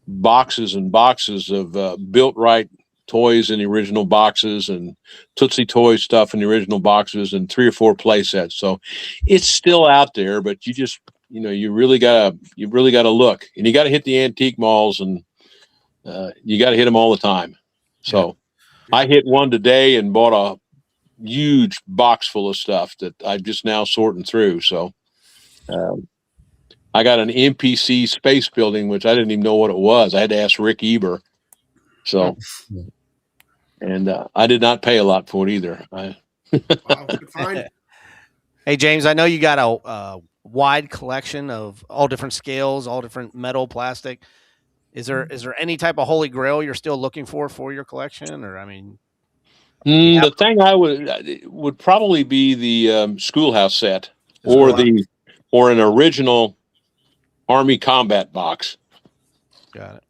boxes and boxes of built right toys in the original boxes and Tootsie Toy stuff in the original boxes and 3 or 4 play sets. So it's still out there, but you just, you really gotta look, and you gotta hit the antique malls, and you gotta hit them all the time. So I hit one today and bought a huge box full of stuff that I'm just now sorting through. So I got an MPC space building, which I didn't even know what it was. I had to ask Rick Eber. So, and I did not pay a lot for it either. Wow, good find. Hey, James, I know you got a wide collection of all different scales, all different metal, plastic. Is there any type of holy grail you're still looking for your collection? Or, I mean, the thing I would probably be the schoolhouse set or an original Army combat box. Got it.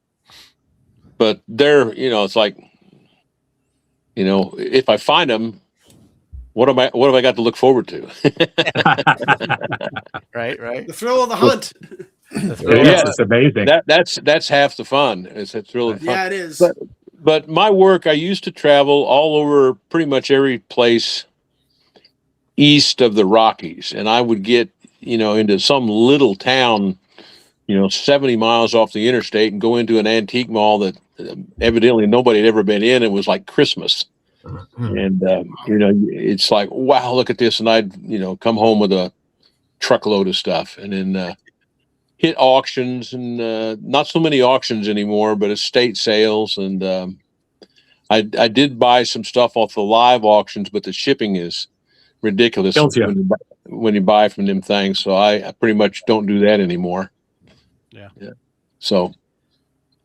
But they're, it's like, if I find them, what have I got to look forward to? Right. The thrill of the hunt. It's amazing. That's half the fun. It's a thrill of the fun. Yeah, it is. But my work, I used to travel all over pretty much every place east of the Rockies, and I would get, into some little town, 70 miles off the interstate, and go into an antique mall that evidently nobody had ever been in. It was like Christmas. And, it's like, wow, look at this. And I'd, come home with a truckload of stuff, and then hit auctions, and not so many auctions anymore, but estate sales. And I did buy some stuff off the live auctions, but the shipping is ridiculous when you buy from them things. So I pretty much don't do that anymore. Yeah. So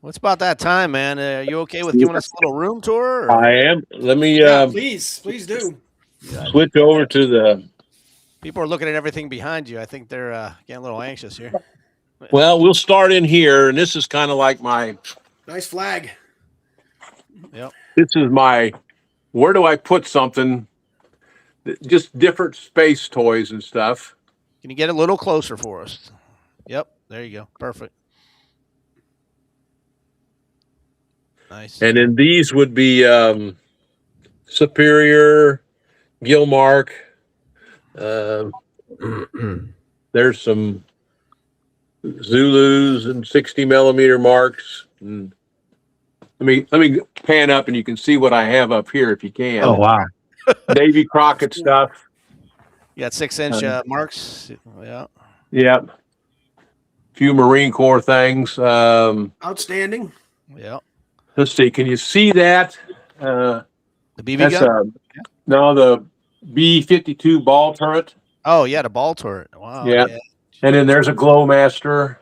What's about that time, man? Are you okay with giving us a little room tour? Or? I am. Let me Yeah, please do. switch over to the. People are looking at everything behind you. I think they're getting a little anxious here. Well, we'll start in here, and this is kind of like my. Nice flag. Yep. This is my. Where do I put something? Just different space toys and stuff. Can you get a little closer for us? Yep. There you go. Perfect. Nice. And then these would be Superior, Gilmark. There's some Zulus and 60 millimeter marks. And let me pan up and you can see what I have up here if you can. Oh, wow. Davy Crockett stuff. You got 6-inch marks. Yeah. Yep. Few Marine Corps things. Outstanding. Yeah. Let's see. Can you see that? The BB That's gun? no, the B-52 ball turret. Oh, yeah, the ball turret. Wow. Yeah. And then there's a Glowmaster.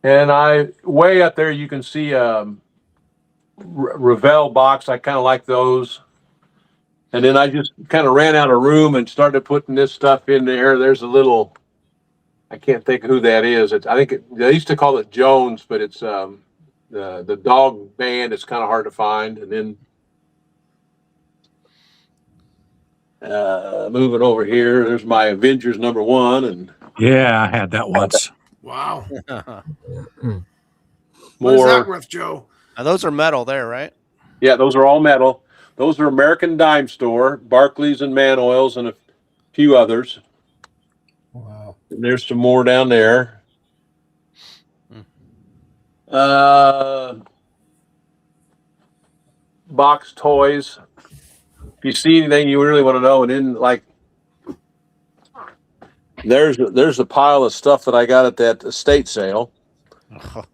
And way up there, you can see Revell box. I kind of like those. And then I just kind of ran out of room and started putting this stuff in there. There's a little, I can't think of who that is. They used to call it Jones, but it's the dog band. It's kind of hard to find. And then moving over here, there's my Avengers #1. And Yeah, I had that once. Wow. Now, What is that worth, Joe? those are metal there, right? Yeah, those are all metal. Those are American Dime Store, Barclays and Man Oils, and a few others. Wow. And there's some more down there. Box toys. If you see anything you really want to know, and then like there's a pile of stuff that I got at that estate sale. I'll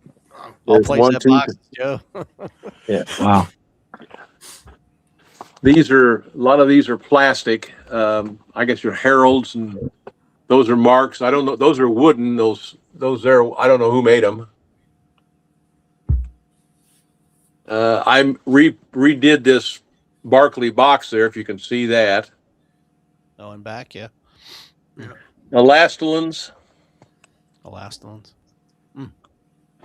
There's place one, that two, box, Joe. Yeah. Wow. A lot of these are plastic. I guess your Heralds, and those are marks. I don't know. Those are wooden. Those there. I don't know who made them. I redid this Barclay box there, if you can see that. Oh, and back, yeah. Elastilins. The last ones.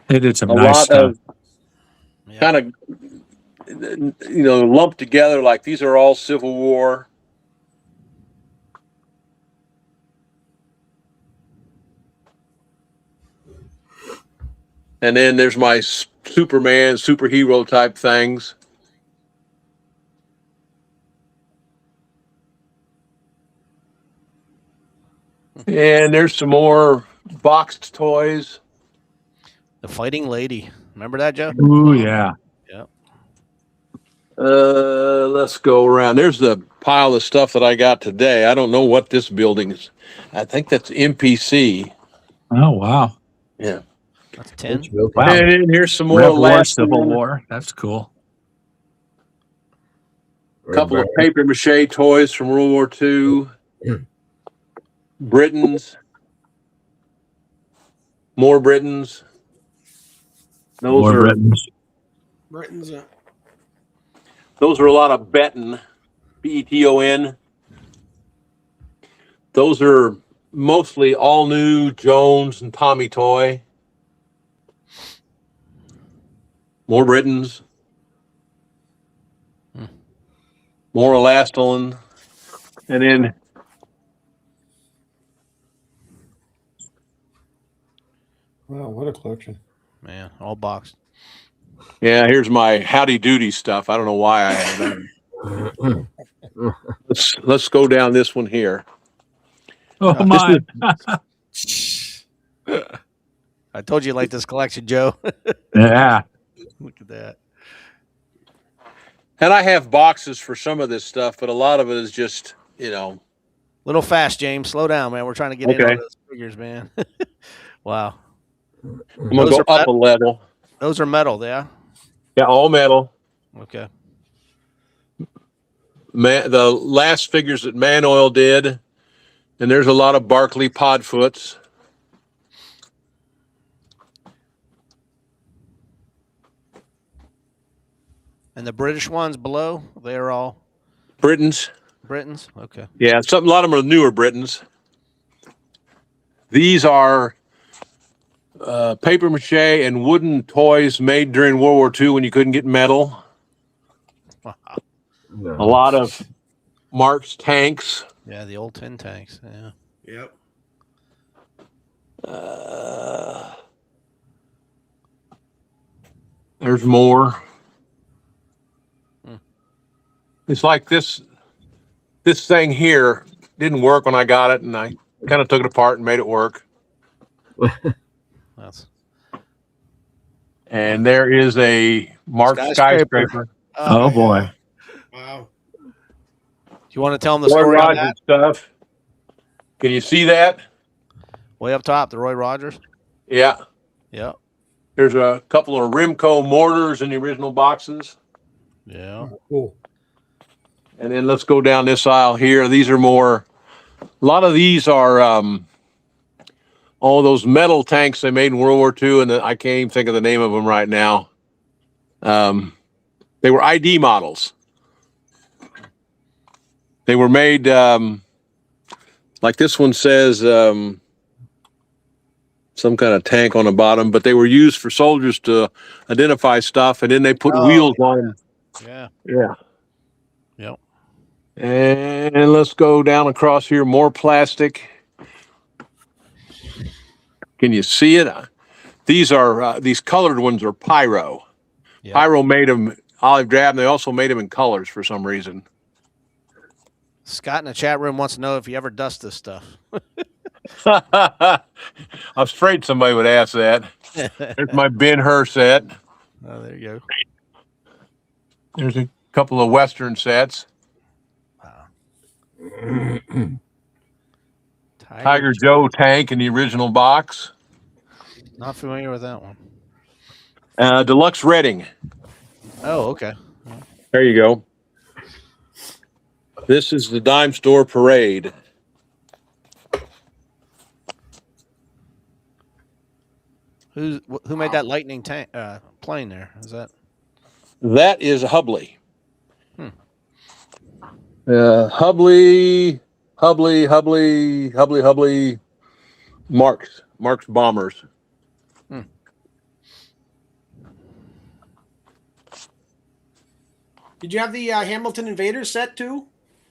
They did some A nice lot stuff. of kind of, lumped together. Like these are all Civil War. And then there's my Superman, superhero type things. And there's some more boxed toys. The Fighting Lady. Remember that, Joe? Ooh, yeah. Let's go around. There's the pile of stuff that I got today. I don't know what this building is. I think that's MPC. Oh, wow. Yeah. That's 10. Wow. And then here's some more Rev War, last Civil War. That's cool. couple of paper mache toys from World War II. Britons. More Britons. Those More are Britons. Britain's those are a lot of Beton, Beton. Those are mostly all new Jones and Tommy toy. More Britons. More Elastilin. And then Wow, what a collection. Man, all boxed. yeah, here's my Howdy Doody stuff. I don't know why I have that. Let's go down this one here. Oh, my. I told you like this collection, Joe. Yeah. Look at that. And I have boxes for some of this stuff, but a lot of it is just, Little fast, James. Slow down, man. We're trying to get in Okay. on those figures, man. Wow. I'm going to Those go are up a level. Those are metal, yeah? Yeah, all metal. Okay. The last figures that Man Oil did, and there's a lot of Barclay Podfoots. And the British ones below, they're all Britons. Britons. Okay. Yeah, a lot of them are newer Britons. These are paper mache and wooden toys made during World War II when you couldn't get metal. Wow. A lot of Mark's tanks. Yeah, the old tin tanks. Yeah. Yep. There's more. Hmm. It's like this thing here didn't work when I got it, and I kind of took it apart and made it work. That's And there is a Mark skyscraper. Oh, boy. Wow. You want to tell them the Roy story on Rogers that? stuff. Can you see that? Way up top, the Roy Rogers. Yeah. Yeah. There's a couple of Rimco mortars in the original boxes. Yeah. Cool. And then let's go down this aisle here. These are more, a lot of these are all those metal tanks they made in World War II, and I can't even think of the name of them right now. They were ID models. They were made, like this one says, some kind of tank on the bottom, but they were used for soldiers to identify stuff, and then they put wheels on them. Yeah. Yeah. Yep. And let's go down across here, more plastic. Can you see it? These are these colored ones are Pyro. Yep. Pyro made them olive drab, and they also made them in colors for some reason. Scott in the chat room wants to know if you ever dust this stuff. I was afraid somebody would ask that. There's my Ben-Hur set. Oh, there you go. There's a couple of Western sets. Wow. Tiger Joe tank in the original box. Not familiar with that one. Deluxe Reading. Oh, okay. There you go. This is the dime store parade. Who made that lightning tank plane there? Is that? That is Hubley. Hmm. Hubley, Mark's bombers. Hmm. Did you have the Hamilton Invaders set too?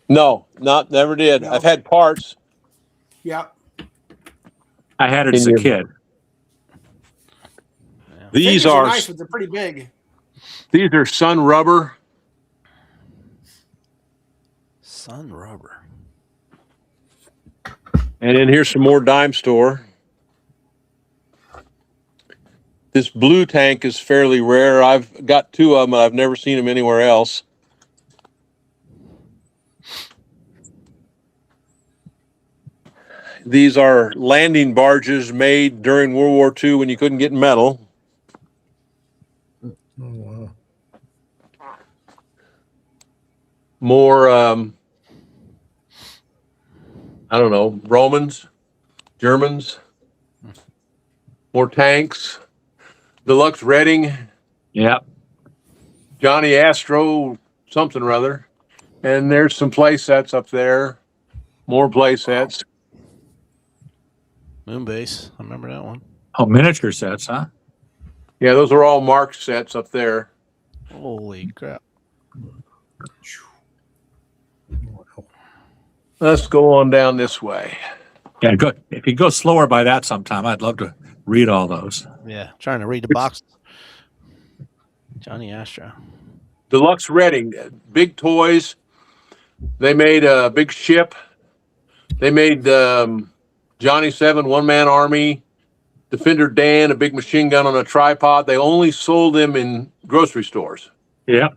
No, never did. No. I've had parts. Yeah. I had it as a kid. These Figures are nice, but they're pretty big. These are Sun Rubber. Sun Rubber. And then here's some more dime store. This blue tank is fairly rare. I've got two of them. I've never seen them anywhere else. These are landing barges made during World War II when you couldn't get metal. Oh, wow. More, I don't know, Romans, Germans, more tanks, Deluxe Reading. Yeah. Johnny Astro, something or other. And there's some play sets up there. More play sets. Moonbase. I remember that one. Oh, miniature sets, huh? Yeah, those are all Mark sets up there. Holy crap. Let's go on down this way. Yeah, good. If you go slower by that sometime, I'd love to read all those. Yeah, trying to read the box. Johnny Astro. Deluxe Reading, big toys. They made a big ship. They made Johnny 7, one-man army. Defender Dan, a big machine gun on a tripod. They only sold them in grocery stores. Yeah.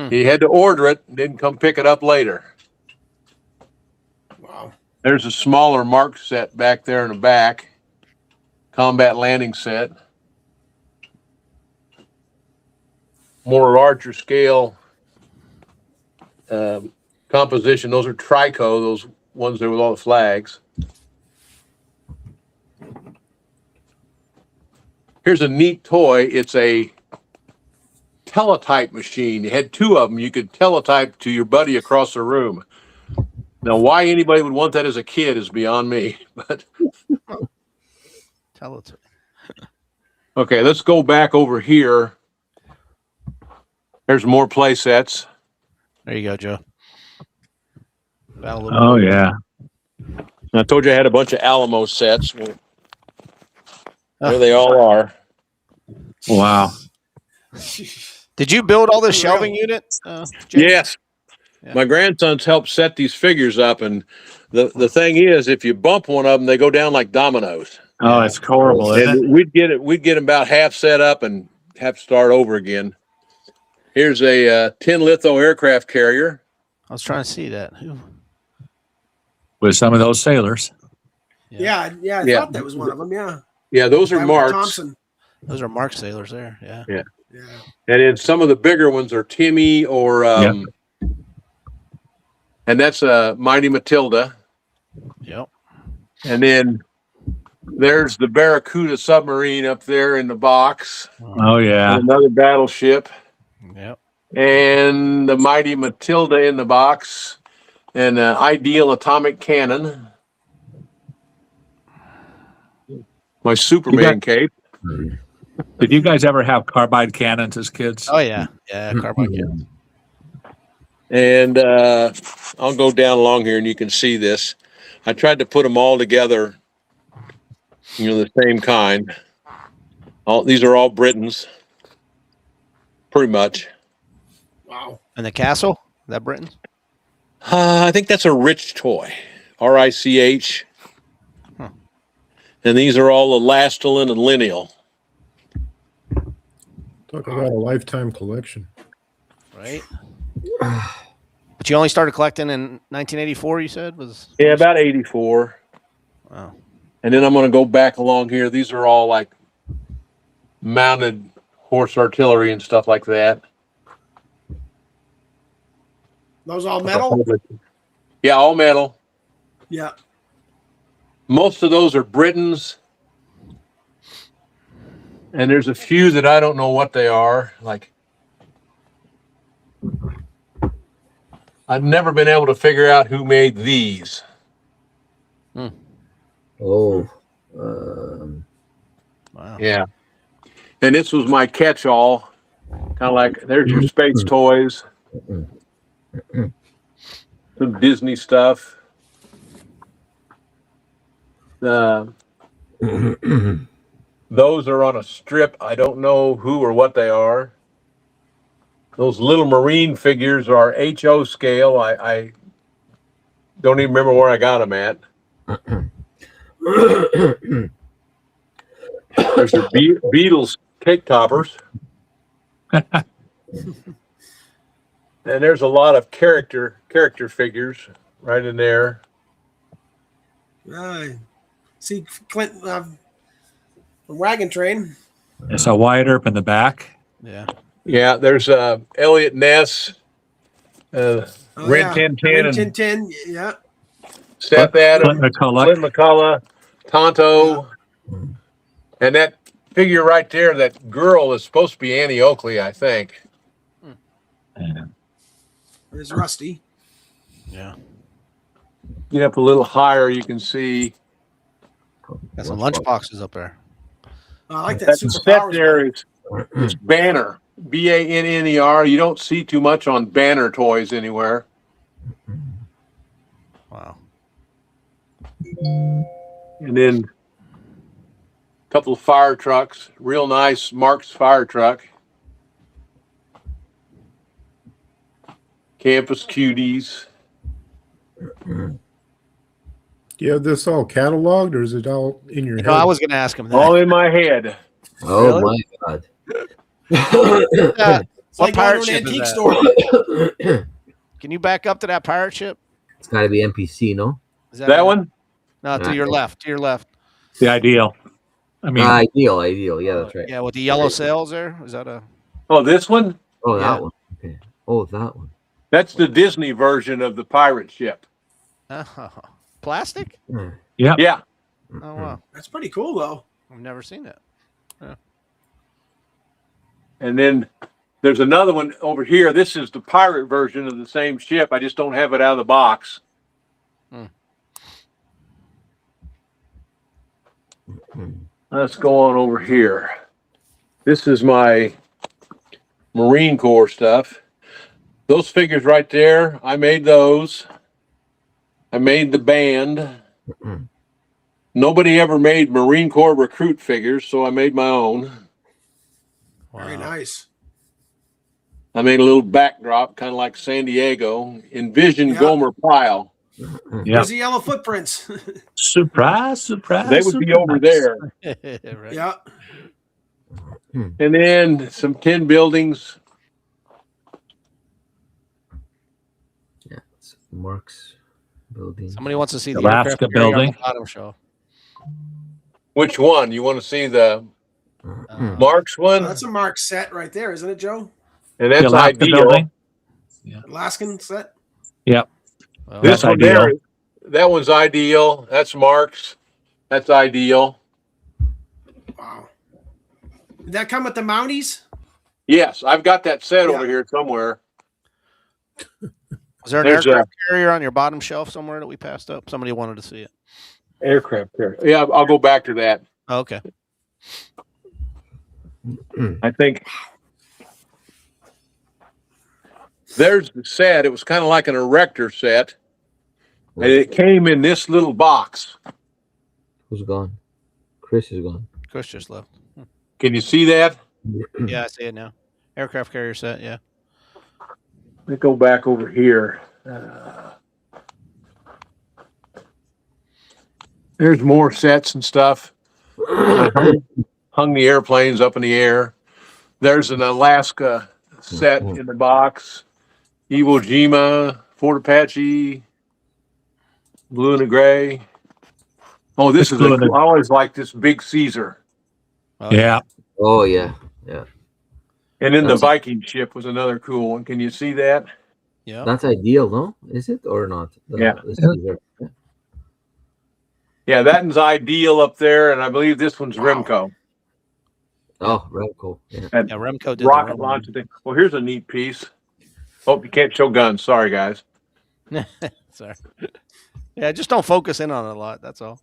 He had to order it, didn't come pick it up later. Wow. There's a smaller Mark set back there in the back. Combat landing set. More larger scale composition. Those are Trico, those ones there with all the flags. Here's a neat toy. It's a teletype machine. You had two of them. You could teletype to your buddy across the room. Now, why anybody would want that as a kid is beyond me. But Tell it. okay, let's go back over here. There's more play sets. There you go, Joe. Got a little Oh yeah. I told you I had a bunch of Alamo sets. Well, there they all are. Wow. Did you build all this shelving unit? Jay? Yes. Yeah. My grandsons helped set these figures up, and the thing is, if you bump one of them, they go down like dominoes. Oh, it's horrible, isn't it? And we'd get them about half set up and have to start over again. Here's a tin litho aircraft carrier. I was trying to see that. Who? With some of those sailors. Yeah, I Yeah. thought that was one of them. Yeah. Yeah, those are Guy with marks. Thompson. Those are Mark sailors there. Yeah. Yeah. And then some of the bigger ones are Timmy or and that's Mighty Matilda. Yep. And then there's the Barracuda submarine up there in the box. Oh yeah. And another battleship. Yep. And the Mighty Matilda in the box. And Ideal atomic cannon. My Superman cape. Did you guys ever have carbide cannons as kids? Oh yeah. Yeah. Carbide cannons. And I'll go down along here and you can see this. I tried to put them all together, the same kind. These are all Britons, pretty much. Wow. And the castle? Is that Britain's? I think that's a Rich toy, RICH. Huh. And these are all the Lastelin and Lineal. Talk about a lifetime collection. Right. But you only started collecting in 1984, you said? Yeah, about 84. Wow. And then I'm going to go back along here. These are all like mounted horse artillery and stuff like that. Those all metal? Yeah, all metal. Yeah. Most of those are Britons. And there's a few that I don't know what they are. Like, I've never been able to figure out who made these. Oh. Wow. Yeah. And this was my catch-all. Kind of like, there's your Space toys. Some Disney stuff. Those are on a strip. I don't know who or what they are. Those little Marine figures are HO scale. I don't even remember where I got them at. There's the Beatles cake toppers. And there's a lot of character figures right in there. See Clint, the wagon train. It's a Wyatt Earp in the back. Yeah. Yeah, there's Elliot Ness, Rin Tin Tin, and Tin Tin. Yeah. Seth Adams, Clint McCulloch. Clint McCullough, Tonto, and that figure right there, that girl is supposed to be Annie Oakley, I think. There's Rusty. Yeah. Get up a little higher, you can see. Got some lunch boxes up there. I like that That super set powers. there is Banner, Banner. You don't see too much on Banner toys anywhere. Wow. And then a couple of fire trucks, real nice Mark's fire truck. Campus Cuties. Do you have this all cataloged, or is it all in your head? I was going to ask him that. All in my head. Oh Really? my God. It's What like pirate going to ship an is antique that? store. Can you back up to that pirate ship? It's got to be NPC, no? Is That one? No, to your left. To your left. The ideal. I mean, Ideal. Yeah, that's right. Yeah, with the yellow sails there. Is that a? Oh, this one? Oh, Yeah. that one. Okay. Oh, that one. That's the Disney version of the pirate ship. Plastic? yeah. Yeah. Oh wow, That's pretty cool, though. I've never seen it. And then There's another one over here. This is the pirate version of the same ship. I just don't have it out of the box. Let's go on over here. This is my Marine Corps stuff. Those figures right there, I made those. I made the band. Nobody ever made Marine Corps recruit figures, so I made my own. Very nice. I made a little backdrop, kind of like San Diego. Envision Yeah. Gomer Pyle. Yeah. There's the yellow footprints. Surprise, surprise. They would be over there. Right. Yeah. And then some tin buildings. Yeah, it's Mark's building. Somebody wants to see the Alaska aircraft carrier on building. the bottom shelf. Which one? You want to see the Marks one? That's a Mark set right there, isn't it, Joe? And The that's Alaska ideal. building. Alaskan set. Yep. Well, This That's one ideal. there, that one's ideal. That's Marks. That's ideal. Wow. Did that come with the Mounties? Yes, I've got that set Yeah. over here somewhere. was there an there's aircraft carrier on your bottom shelf somewhere that we passed up? Somebody wanted to see it. Aircraft carrier. Yeah, I'll go back to that. Oh, okay. I think there's the set. It was kind of like an erector set. And it came in this little box. Who's gone? Chris is gone. Chris just left. Can you see that? Yeah, I see it now. Aircraft carrier set. Yeah. Let me go back over here. There's more sets and stuff. Hung the airplanes up in the air. There's an Alaska set in the box. Iwo Jima, Fort Apache, blue and a gray. Oh, this is I always like this Big Caesar. Yeah. Oh yeah, yeah. And then the That's- Viking ship was another cool one. Can you see that? Yeah. That's ideal, no? Is it or not? Yeah. the Caesar. Yeah. Yeah, that one's ideal up there, and I believe this one's Remco. Oh, Remco. Yeah. That Yeah. Remco did rocket the launcher thing. Well, here's a neat piece. Oh, you can't show guns. Sorry, guys. Sorry. Yeah, just don't focus in on it a lot. That's all.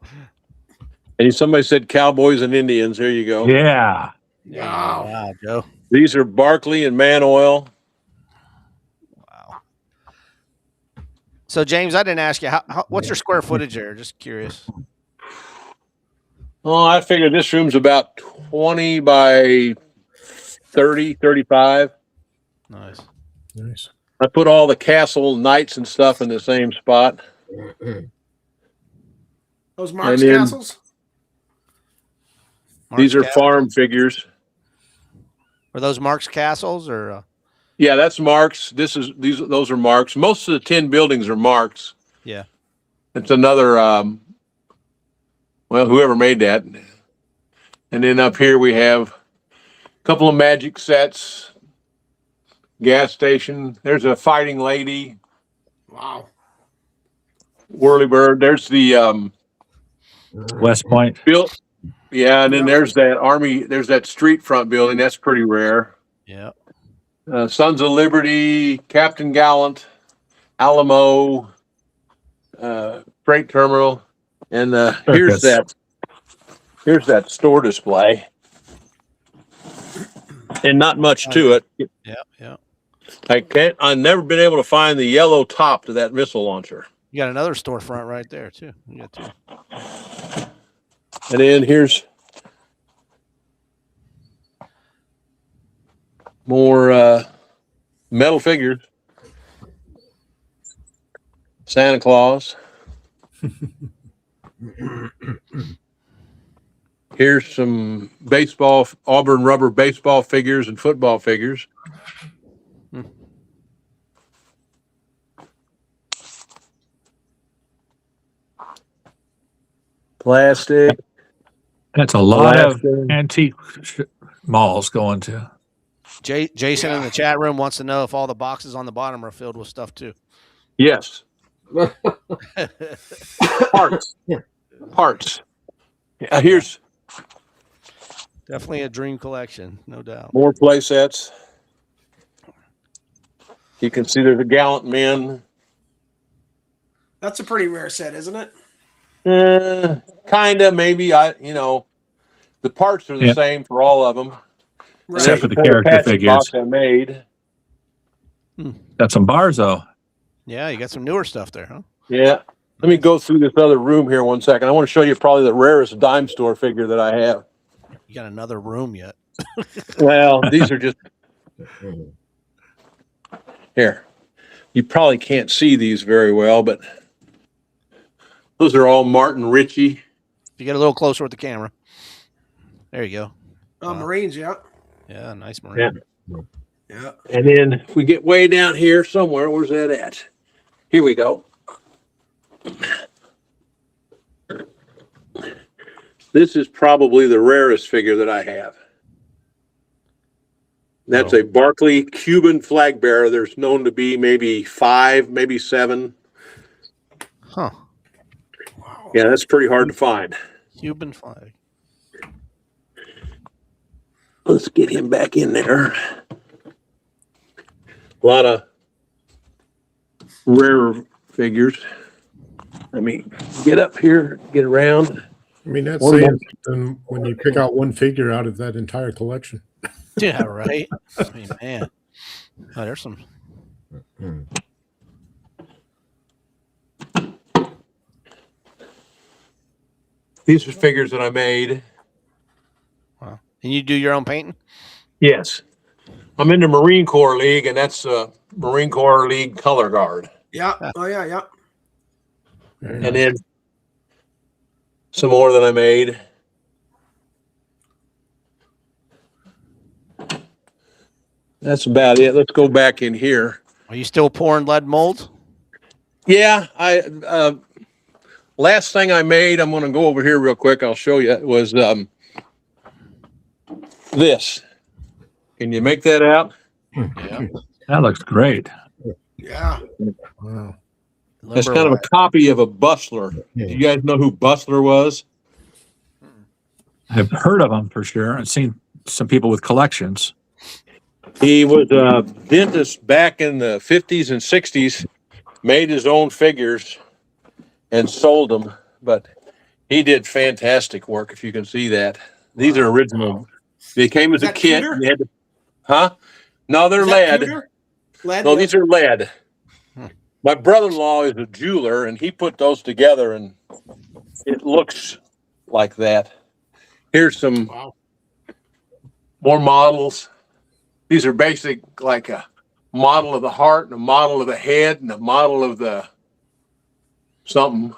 And somebody said cowboys and Indians. Here you go. Yeah. Wow. Wow, Joe. These are Barkley and Man Oil. Wow. So, James, I didn't ask you, what's your square footage there? Just curious. Oh, I figured this room's about 20 by 30, 35. Nice. Nice. I put all the castle knights and stuff in the same spot. Those Mark's And then- castles? These are Mark's Castle? farm figures. Were those Mark's castles or? Yeah, that's Marks. Those are Marks. Most of the 10 buildings are Marks. Yeah. It's another well, whoever made that. And then up here we have a couple of magic sets. Gas station. There's a fighting lady. Wow. Whirlybird. There's the West Point. built. Yeah, and then Yeah. there's that army. There's that street front building. That's pretty rare. Yeah. Sons of Liberty, Captain Gallant, Alamo, freight terminal, and here's Circus. that store display. And not much to it. Yeah. Yeah. I've never been able to find the yellow top to that missile launcher. You got another storefront right there, too. You got two. And then here's more metal figures. Santa Claus. Here's some Auburn rubber baseball figures and football figures. Plastic. That's a lot of Alaska. antique malls going to. Jason in the chat room wants to know if all the boxes on the bottom are filled with stuff, too. Yes. Parts. Parts. Here's Definitely a dream collection, no doubt. more play sets. You can see there's a Gallant Men. That's a pretty rare set, isn't it? Kinda, maybe. The parts are the Yeah. same for all of them. Right. Except for the There's a character Apache figures. box I made. Got some bars though. Yeah, you got some newer stuff there, huh? Yeah. Let me go through this other room here 1 second. I want to show you probably the rarest dime store figure that I have. You got another room yet? Well, these are just here. You probably can't see these very well, but those are all Martin Ritchie. You get a little closer with the camera. There you go. Oh, Wow. Marines, yeah. Yeah, nice marine. Yeah. And then if we get way down here somewhere, where's that at? Here we go. This is probably the rarest figure that I have. That's a Barclay Cuban flag bearer. There's known to be maybe 5, maybe 7. Huh. Yeah, that's pretty hard to find. Cuban flag. Let's get him back in there. A lot of rare figures. Let me get up here, get around. I mean, that's One saying something when you pick out one figure out of that entire collection. Yeah, right. I mean, man. Oh, there's some. These are figures that I made. Wow. And you do your own painting? Yes. I'm in the Marine Corps League, and that's Marine Corps League color guard. Yeah. Oh, yeah, yeah. And then some more that I made. That's about it. Let's go back in here. Are you still pouring lead mold? Yeah, I last thing I made, I'm going to go over here real quick. I'll show you. Was this. Can you make that out? Yeah. That looks great. Yeah. Wow. That's kind of a copy of a Bustler. Do you guys know who Bustler was? I've heard of them for sure. I've seen some people with collections. He was a dentist back in the 50s and 60s, made his own figures and sold them, but he did fantastic work, if you can see that. These are original. They came as Is a that kit. pewter? They had to- huh? No, they're Is that lead. pewter? Lead? No, Yeah. these are lead. Hmm. My brother-in-law is a jeweler, and he put those together, and it looks like that. Here's some Wow. more models. These are basic, like a model of the heart and a model of the head and a model of the something.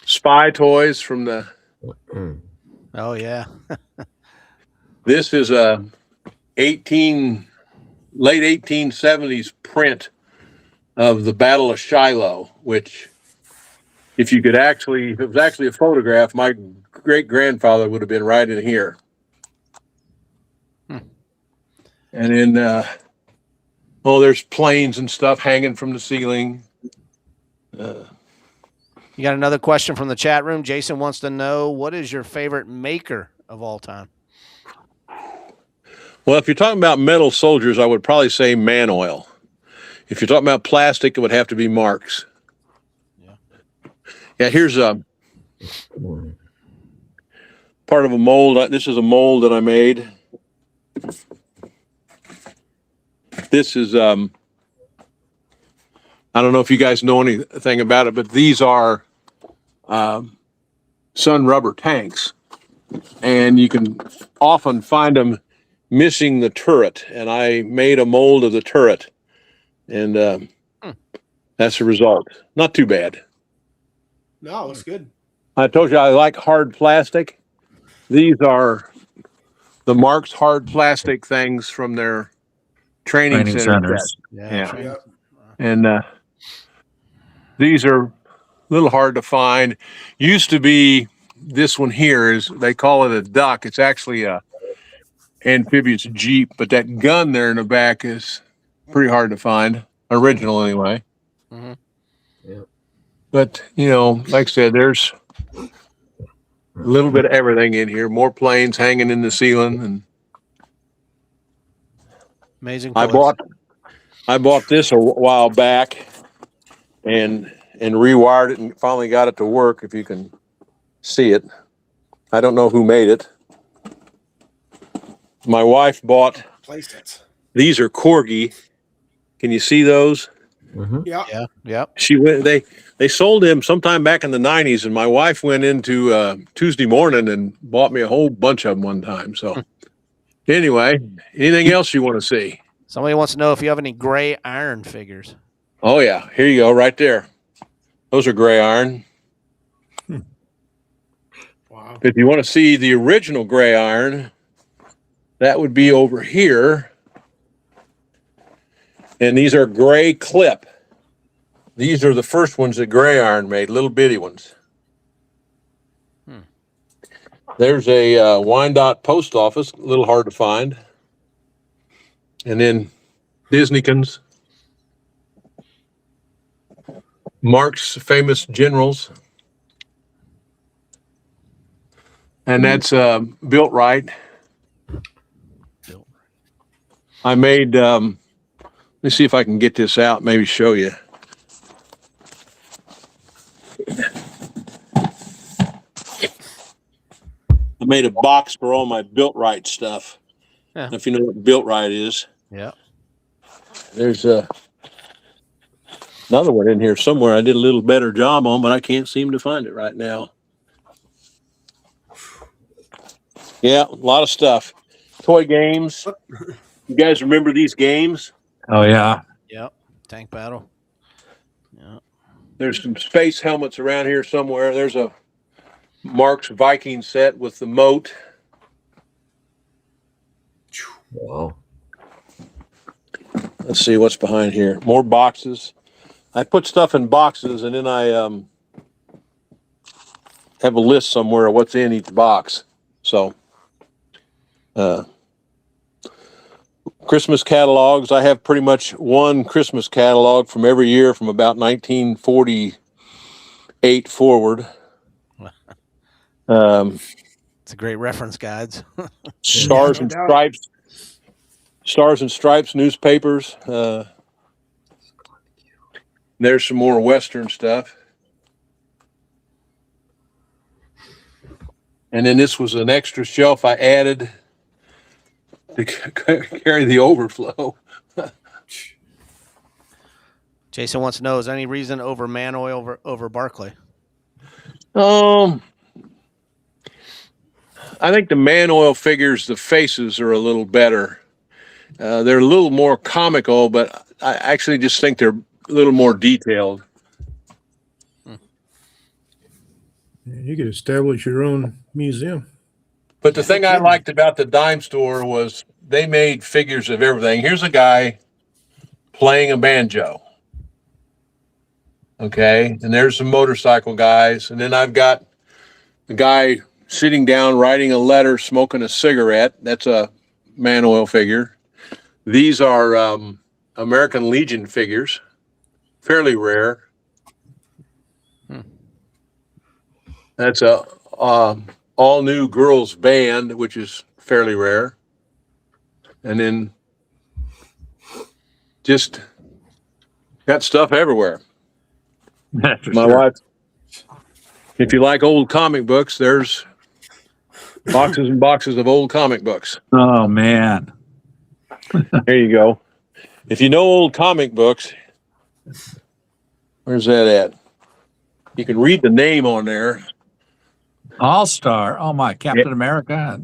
Spy toys from the. Oh, yeah. This is a late 1870s print of the Battle of Shiloh, which, if it was actually a photograph, my great grandfather would have been right in here. And then, there's planes and stuff hanging from the ceiling. You got another question from the chat room. Jason wants to know, what is your favorite maker of all time? Well, if you're talking about metal soldiers, I would probably say Man Oil. If you're talking about plastic, it would have to be Marks. Yeah, here's a part of a mold. This is a mold that I made. This is, I don't know if you guys know anything about it, but these are sun rubber tanks. And you can often find them missing the turret. And I made a mold of the turret. And that's the result. Not too bad. No, it looks good. I told you I like hard plastic. These are the Marks hard plastic things from their training centers. Yeah. Training. And these are a little hard to find. Used to be this one here is, they call it a duck. It's actually a amphibious Jeep, but that gun there in the back is pretty hard to find. Original anyway. Mm-hmm. But, like I said, there's a little bit of everything in here. More planes hanging in the ceiling. And Amazing. I toys. bought this a while back and rewired it and finally got it to work. If you can see it, I don't know who made it. My wife bought Playsets. these are corgi. Can you see those? Mm-hmm. Yeah. Yeah. Yep. She went. They sold him sometime back in the '90s, and my wife went into Tuesday morning and bought me a whole bunch of them one time. So, anyway, anything else you want to see? Somebody wants to know if you have any gray iron figures. Oh yeah, here you go, right there. Those are gray iron. Wow. If you want to see the original gray iron, that would be over here. And these are gray clip. These are the first ones that Gray Iron made, little bitty ones. There's a Wyandotte post office, a little hard to find. And then Disneykins. Mark's famous generals. And that's built right. I made, let me see if I can get this out, maybe show you. I made a box for all my Built Right stuff. Yeah. If you know what Built Right is. Yeah. There's another one in here somewhere I did a little better job on, but I can't seem to find it right now. Yeah, a lot of stuff. Toy games. You guys remember these games? Oh yeah. Yep. Tank battle. Yeah. There's some space helmets around here somewhere. There's a Mark's Viking set with the moat. Wow. Let's see what's behind here. More boxes. I put stuff in boxes and then I have a list somewhere of what's in each box. So, Christmas catalogs. I have pretty much one Christmas catalog from every year from about 1948 forward. It's a great reference guides. Stars no and doubt. Stripes. Stars and Stripes newspapers. There's some more Western stuff. And then this was an extra shelf I added to carry the overflow. Jason wants to know: is there any reason over Man Oil over Barclay? I think the Man Oil figures, the faces are a little better. They're a little more comical, but I actually just think they're a little more detailed. You could establish your own museum. But the thing I liked about the dime store was they made figures of everything. Here's a guy playing a banjo. Okay. And there's some motorcycle guys. And then I've got the guy sitting down, writing a letter, smoking a cigarette. That's a Man Oil figure. These are American Legion figures, fairly rare. That's a all new girls band, which is fairly rare. And then just got stuff everywhere. For My sure. wife, if you like old comic books, there's boxes and boxes of old comic books. Oh man. There you go. If you know old comic books, where's that at? You can read the name on there. All-Star. Oh my, Captain America.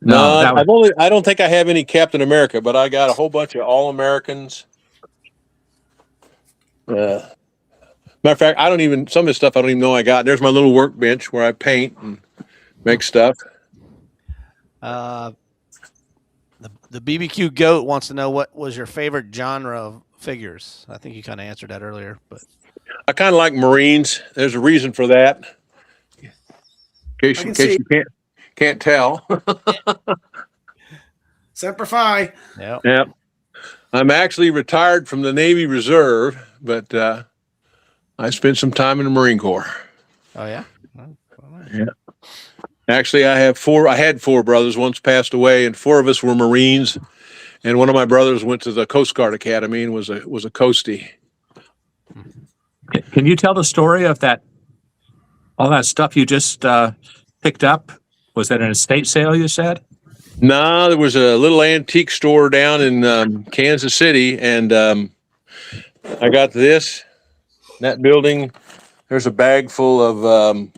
No, that was I don't think I have any Captain America, but I got a whole bunch of All-Americans. Matter of fact, some of this stuff I don't even know I got. There's my little workbench where I paint and make stuff. The BBQ Goat wants to know what was your favorite genre of figures. I think you kind of answered that earlier, but I kind of like Marines. There's a reason for that. In case you can't tell. Semper Fi. yeah. Yeah. I'm actually retired from the Navy Reserve, but I spent some time in the Marine Corps. Oh yeah. Yeah. Actually, I had four brothers. Once passed away, and four of us were Marines. and one of my brothers went to the Coast Guard Academy and was a coastie. Can you tell the story of that? All that stuff you just picked up, was that an estate sale? You said? No, there was a little antique store down in Kansas City, and I got this. That building. There's a bag full of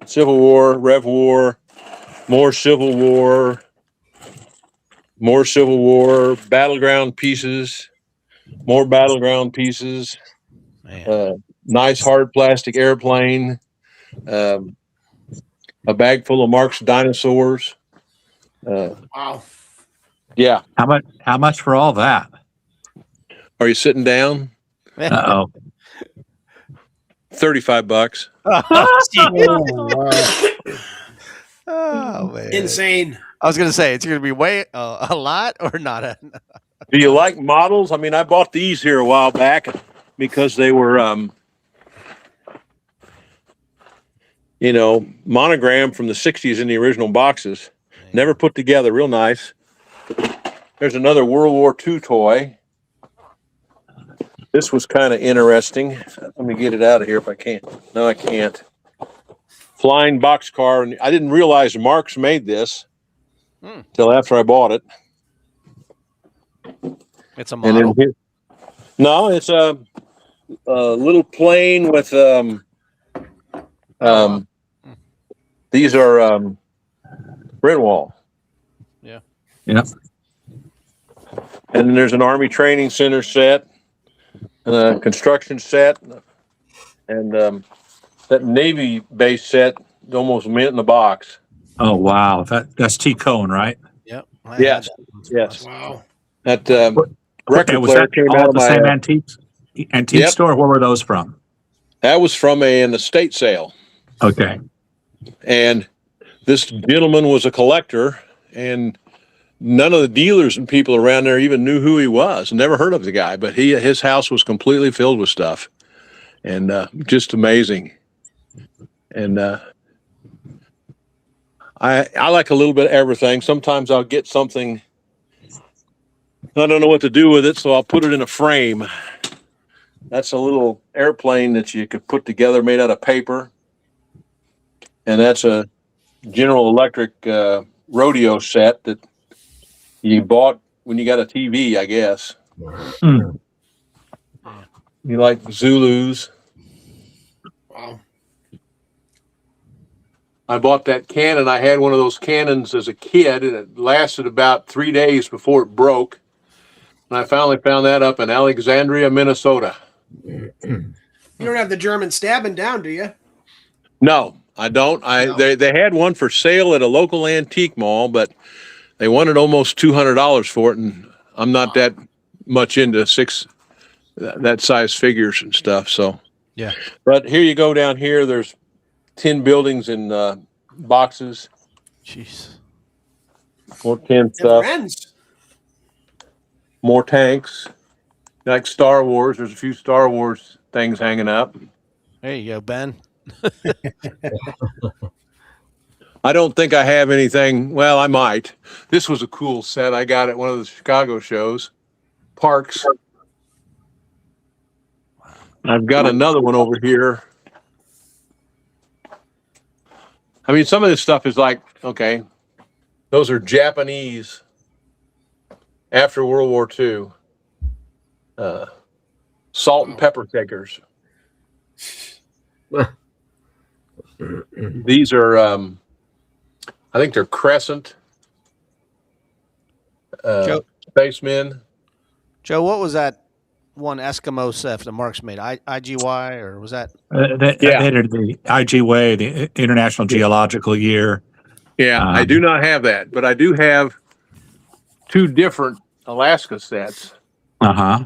Civil War, Rev War, more Civil War, battleground pieces, more battleground pieces. Nice hard plastic airplane, a bag full of Mark's dinosaurs. Wow. Yeah. How much for all that? Are you sitting down? Uh-oh. $35. Oh, wow. Oh man, Insane. I was gonna say it's gonna be way a lot or not. Do you like models? I mean, I bought these here a while back because they were, monogram from the 60s in the original boxes. Never put together. Real nice. There's another World War II toy. This was kind of interesting. Let me get it out of here if I can. No, I can't. Flying boxcar. And I didn't realize Marx made this till after I bought it. It's a model. No, it's a little plane with these are Brentwall. Yeah. Yep. And then there's an Army Training Center set, and a construction set, and that Navy base set is almost mint in the box. Oh wow, that's T. Cone, right? Yep. Yes. Yes. Wow. That Okay, record was player that came all out at of the my. same antique Yep. store? Where were those from? That was from an estate sale, Okay. and this gentleman was a collector, and none of the dealers and people around there even knew who he was. Never heard of the guy, but his house was completely filled with stuff, and just amazing. And I like a little bit of everything. Sometimes I'll get something, I don't know what to do with it, so I'll put it in a frame. That's a little airplane that you could put together made out of paper, and that's a General Electric rodeo set that you bought when you got a TV, I guess. Hmm. You like Zulus? Wow. I bought that cannon. I had one of those cannons as a kid, and it lasted about 3 days before it broke. And I finally found that up in Alexandria, Minnesota. You don't have the German stabbing down, do you? No, I don't. No. They had one for sale at a local antique mall, but they wanted almost $200 for it, and I'm not that much into that size figures and stuff. So Yeah. But here you go down here. There's 10 buildings in boxes. Jeez. More 10 Never stuff. ends. More tanks. Like Star Wars. There's a few Star Wars things hanging up. There you go, Ben. I don't think I have anything. Well, I might. This was a cool set I got at one of the Chicago shows. Parks. I've got another one over here. I mean, some of this stuff is like, okay, those are Japanese after World War II. Salt and pepper shakers. These are, I think they're Crescent spacemen. Joe, what was that one Eskimo set that Marx made? IGY, or was that? They did the IGWay, the International Geological Year. Yeah, I do not have that, but I do have two different Alaska sets. Uh-huh.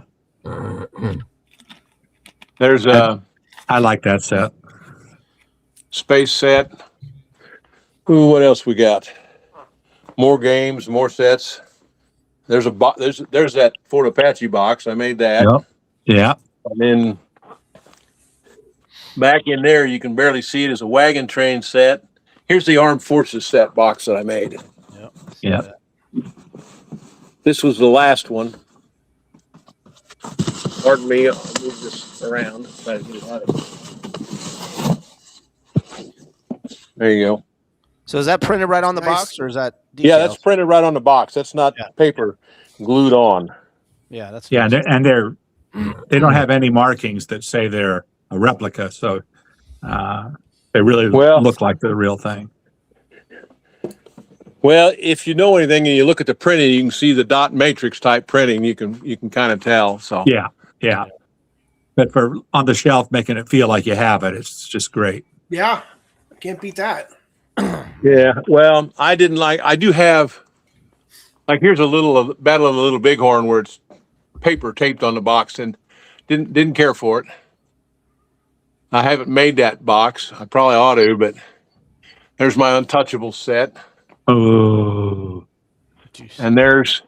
There's a I like that set. space set. Ooh, what else we got? More games, more sets. There's there's that Fort Apache box. I made that. Yep. Yeah. And then back in there, you can barely see it as a wagon train set. Here's the Armed Forces set box that I made. Yep. Yeah. This was the last one. Pardon me, I'll move this around. Try to get it out of here. There you go. So is that printed right on the Nice. box, or is that details? Yeah, that's printed right on the box. That's not paper glued on. Yeah, that's Yeah, nice. and they don't have any markings that say they're a replica, so they really look like the real thing. Well, if you know anything and you look at the printing, you can see the dot matrix type printing. You can kind of tell. So Yeah. But for on the shelf, making it feel like you have it, it's just great. Yeah, I can't beat that. Yeah. Well, I do have, like, here's a little of Battle of the Little Bighorn where it's paper taped on the box, and didn't care for it. I haven't made that box. I probably ought to, but there's my Untouchable set. Oh, And there's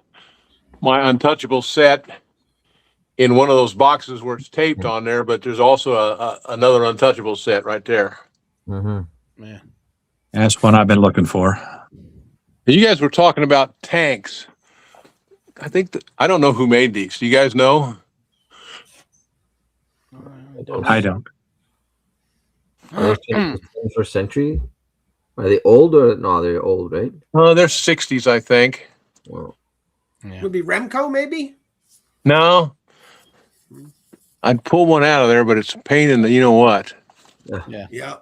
my Untouchable set in one of those boxes where it's taped on there, but there's also another Untouchable set right there. Mm-hmm. Yeah. that's what I've been looking for. You guys were talking about tanks. I don't know who made these. Do you guys know? I don't. Are they 21st century? Are they old or no? They're old, right? They're 60s, I think. Well, Yeah. Would be Remco, maybe? No. I'd pull one out of there, but it's a pain in the you know what. Yeah.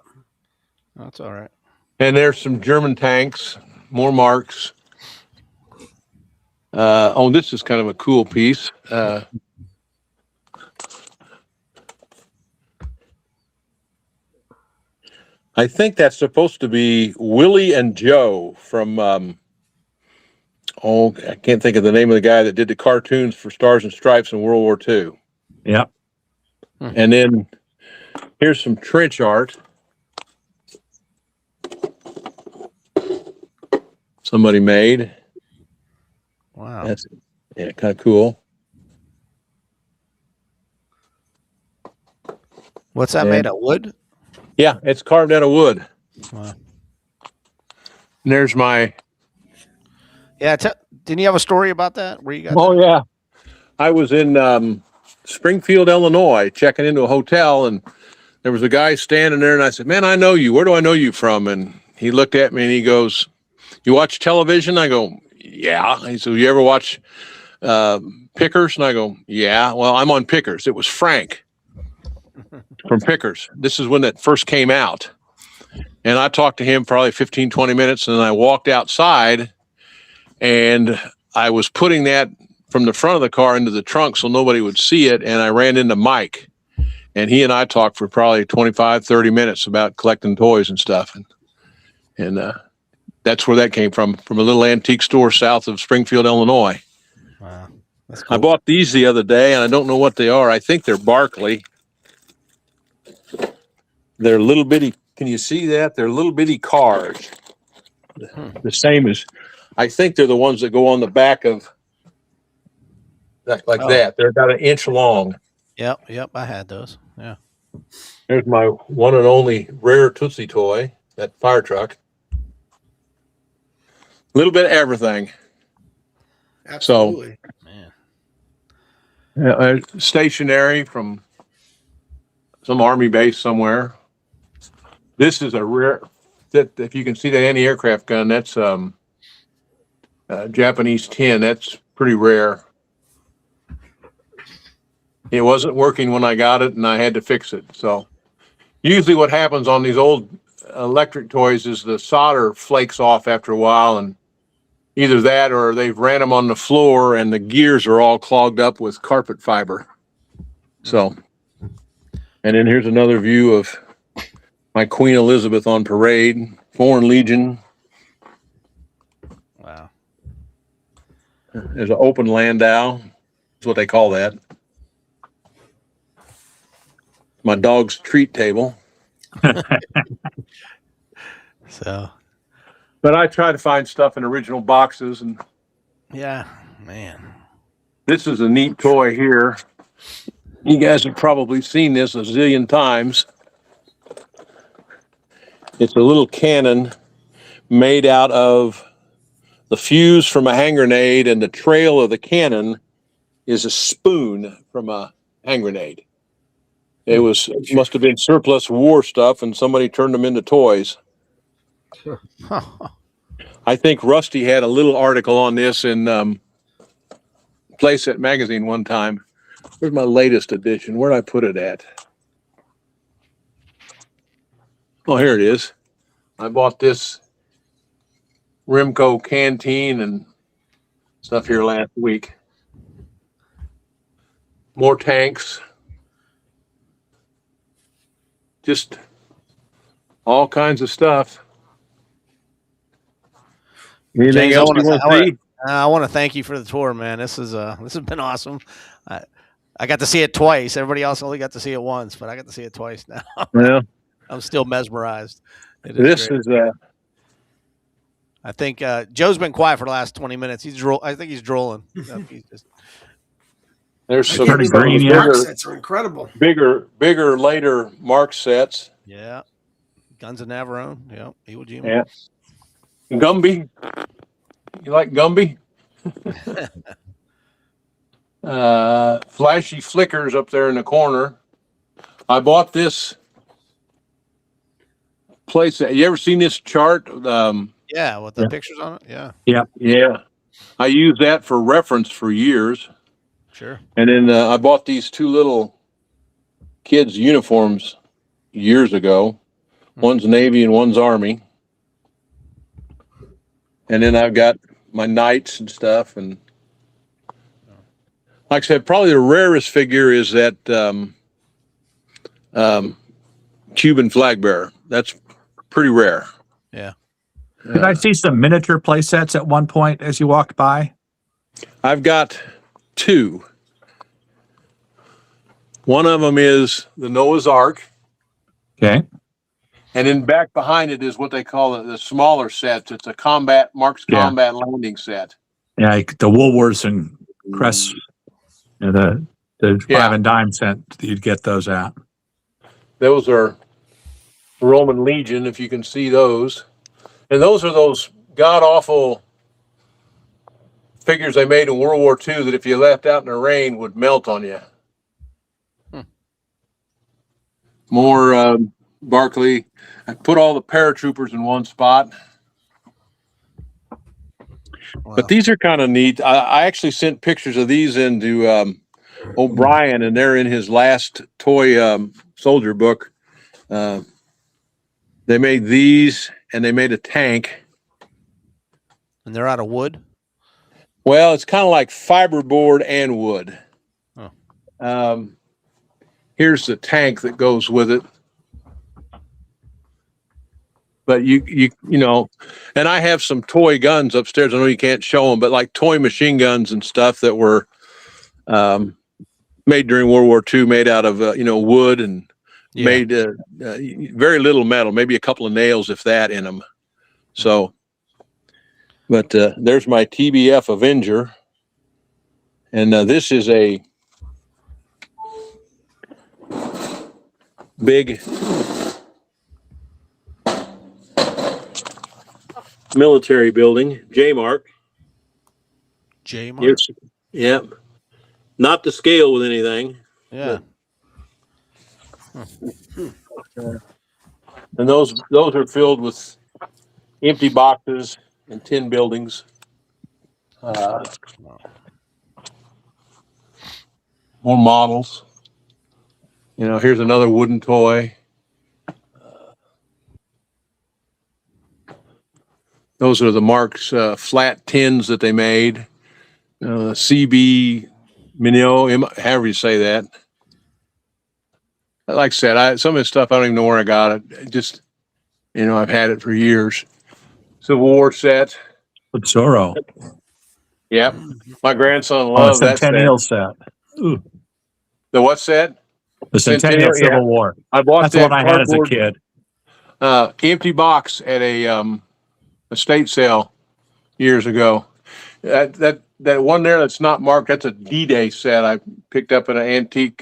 That's all right. And there's some German tanks, more marks. This is kind of a cool piece. I think that's supposed to be Willie and Joe from, I can't think of the name of the guy that did the cartoons for Stars and Stripes in World War II. Yeah. And then here's some trench art. Somebody made. Wow. That's kind of cool. What's that made of? Wood? Yeah, it's carved out of wood. Wow. And there's my. Yeah. Didn't you have a story about that? Where you got? Oh yeah, I was in Springfield, Illinois, checking into a hotel, and there was a guy standing there, and I said, "Man, I know you. Where do I know you from?" And he looked at me and he goes, "You watch television?" I go, "Yeah." He said, "You ever watch Pickers?" And I go, "Yeah." Well, I'm on Pickers. It was Frank from Pickers. This is when it first came out. And I talked to him probably 15, 20 minutes, and then I walked outside, and I was putting that from the front of the car into the trunk so nobody would see it, and I ran into Mike. And he and I talked for probably 25, 30 minutes about collecting toys and stuff. And that's where that came from a little antique store south of Springfield, Illinois. Wow. That's cool. I bought these the other day, and I don't know what they are. I think they're Barkley. They're little bitty. Can you see that? They're little bitty cars. The same as, I think they're the ones that go on the back of, like that. They're about an inch long. Yep. I had those. Yeah. There's my one and only rare Tootsie toy, that fire truck. A little bit of everything. Absolutely. Man. Stationary from some army base somewhere. This is a rare, that if you can see that anti-aircraft gun, that's Japanese tin. That's pretty rare. It wasn't working when I got it, and I had to fix it. So usually what happens on these old electric toys is the solder flakes off after a while, and either that or they've ran them on the floor and the gears are all clogged up with carpet fiber. So, and then here's another view of my Queen Elizabeth on parade, Foreign Legion. Wow. There's an open landau. That's what they call that. My dog's treat table. So. But I try to find stuff in original boxes, and Yeah, man. this is a neat toy here. You guys have probably seen this a zillion times. It's a little cannon made out of the fuse from a hand grenade, and the trail of the cannon is a spoon from a hand grenade. It must have been surplus war stuff, and somebody turned them into toys. I think Rusty had a little article on this in Playset magazine one time. Where's my latest edition? Where'd I put it at? Oh, here it is. I bought this Rimco canteen and stuff here last week. More tanks. Just all kinds of stuff. Anything James, else you want to see? I want to thank you for the tour, man. This has been awesome. I got to see it twice. Everybody else only got to see it once, but I got to see it twice now. Well, I'm still mesmerized. This is I think Joe's been quiet for the last 20 minutes. I think he's drooling. He's just, there's I some can't believe green, those mark bigger, sets are incredible. bigger later mark sets. yeah. Guns of Navarone. Yeah. Iwo Jima. Yeah. Gumby. You like Gumby? Flashy flickers up there in the corner. I bought this place. You ever seen this chart? Yeah. With the pictures on it. Yeah. Yeah. I used that for reference for years. Sure. And then I bought these two little kids' uniforms years ago. One's Navy and one's Army. And then I've got my knights and stuff. And like I said, probably the rarest figure is that Cuban flag bearer. That's pretty rare. Yeah. Did I see some miniature play sets at one point as you walked by? I've got two. One of them is the Noah's Ark. Okay. And then back behind it is what they call the smaller sets. It's a Mark's combat landing set. Yeah, like the Woolworths and Crest, the 5 and dime set, you'd get those at. Those are Roman Legion, if you can see those. And those are those god-awful figures they made in World War II that if you left out in the rain would melt on you. More Barclay. I put all the paratroopers in one spot. Wow. But these are kind of neat. I actually sent pictures of these into O'Brien, and they're in his last toy soldier book. They made these, and they made a tank. And they're out of wood? Well, it's kind of like fiberboard and wood. Oh. Here's the tank that goes with it. But you know, and I have some toy guns upstairs. I know you can't show them, but like toy machine guns and stuff that were made during World War II, made out of wood and made very little metal, maybe a couple of nails, if that, in them. So, but there's my TBF Avenger, and this is a big military building, J-Mark. J-Mark? Yep. Not to scale with anything. Yeah. And those are filled with empty boxes and tin buildings. More models. Here's another wooden toy. Those are the Mark's flat tins that they made. CB Minot, however you say that. Like I said, some of this stuff, I don't even know where I got it. Just, I've had it for years. Civil War set. With Zorro. Yep. My grandson loves that Centennial set. Ooh. The what set? The Centennial Civil War. I bought That's that what I had as a kid. empty box at a estate sale years ago. That one there that's not marked, that's a D-Day set I picked up at an antique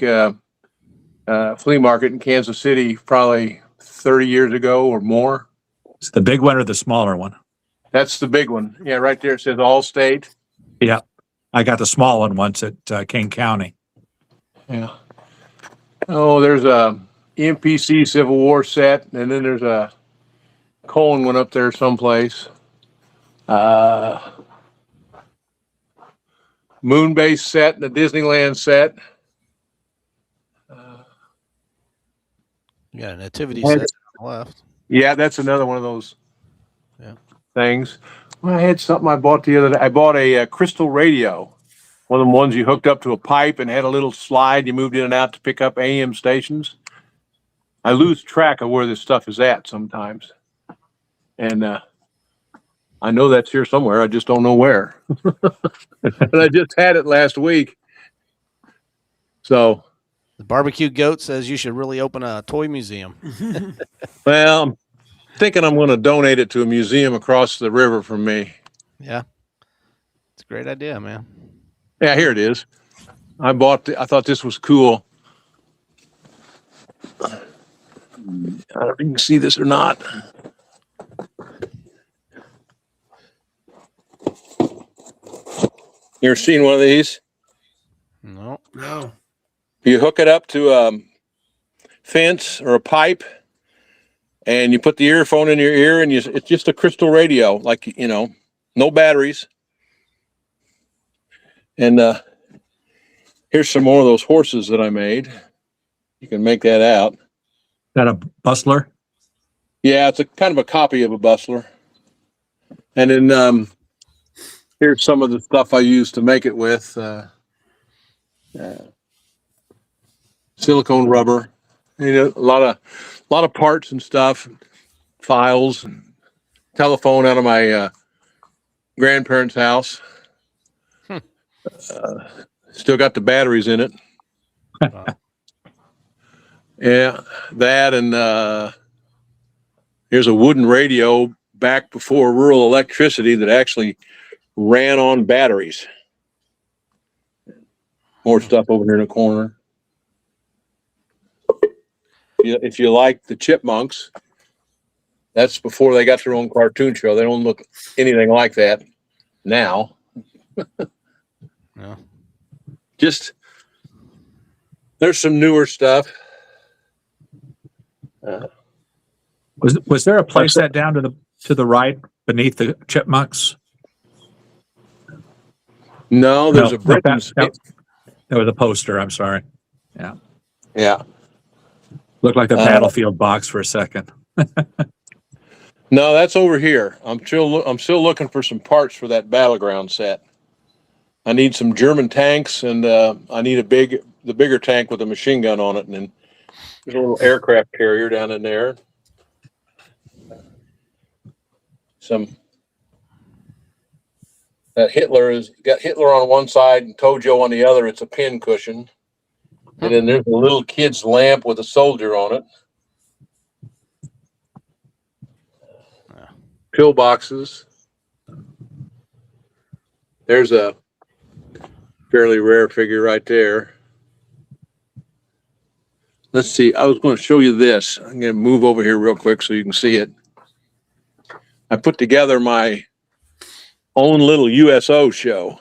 flea market in Kansas City probably 30 years ago or more. It's the big one or the smaller one? That's the big one. Yeah, right there it says Allstate. Yeah. I got the small one once at King County. Yeah. Oh, there's a MPC Civil War set, and then there's a Colin one up there someplace. Moon base set and the Disneyland set. You got a nativity set on the left. Yeah, that's another one of those things. Well, I had something I bought the other day. I bought a crystal radio, one of the ones you hooked up to a pipe and had a little slide. You moved in and out to pick up AM stations. I lose track of where this stuff is at sometimes. And I know that's here somewhere. I just don't know where. And I just had it last week. So, The barbecue goat says you should really open a toy museum. well, I'm thinking I'm going to donate it to a museum across the river from me. Yeah. It's a great idea, man. Yeah, here it is. I thought this was cool. I don't know if you can see this or not. You ever seen one of these? No. No. You hook it up to a fence or a pipe, and you put the earphone in your ear, and it's just a crystal radio, like, no batteries. And here's some more of those horses that I made. You can make that out. Is that a bustler? Yeah, it's a kind of a copy of a bustler. And then here's some of the stuff I used to make it with. Silicone rubber, a lot of parts and stuff, files, and telephone out of my grandparents' house. Still got the batteries in it. Yeah, that, and here's a wooden radio back before rural electricity that actually ran on batteries. More stuff over here in the corner. If you like the Chipmunks, that's before they got their own cartoon show. They don't look anything like that now. No. Just there's some newer stuff. Was there a place set down to the right beneath the Chipmunks? No, there's a Britain's. There was a poster. I'm sorry. Yeah. Yeah. Looked like a battlefield box for a second. No, that's over here. I'm still looking for some parts for that battleground set. I need some German tanks, and I need the bigger tank with a machine gun on it, and then there's a little aircraft carrier down in there. That Hitler has got Hitler on one side and Tojo on the other. It's a pin cushion. And then there's a little kid's lamp with a soldier on it. Pillboxes. There's a fairly rare figure right there. Let's see. I was going to show you this. I'm going to move over here real quick so you can see it. I put together my own little USO show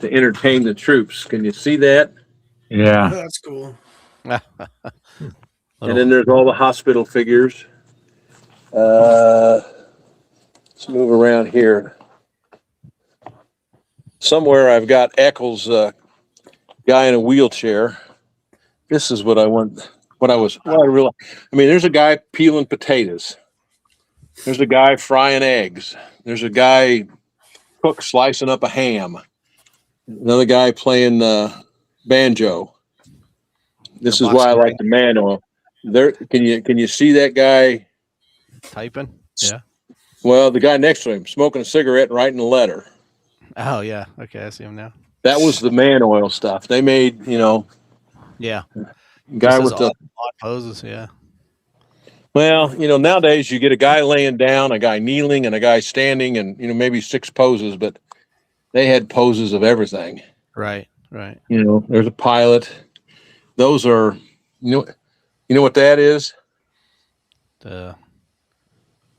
to entertain the troops. Can you see that? Yeah. Oh, that's cool. And then there's all the hospital figures. Let's move around here. Somewhere I've got Eccles, guy in a wheelchair. This is what I want. There's a guy peeling potatoes. There's a guy frying eggs. There's a guy cook slicing up a ham. Another guy playing banjo. This is why I like the man oil. There, can you see that guy typing? Yeah. Well, the guy next to him smoking a cigarette and writing a letter. Oh yeah. Okay, I see him now. That was the man oil stuff. They made, Yeah. Guy with the odd poses. Yeah. Well, nowadays you get a guy laying down, a guy kneeling, and a guy standing, and maybe 6 poses, but they had poses of everything. Right. Right. There's a pilot. Those are, you know what that is? The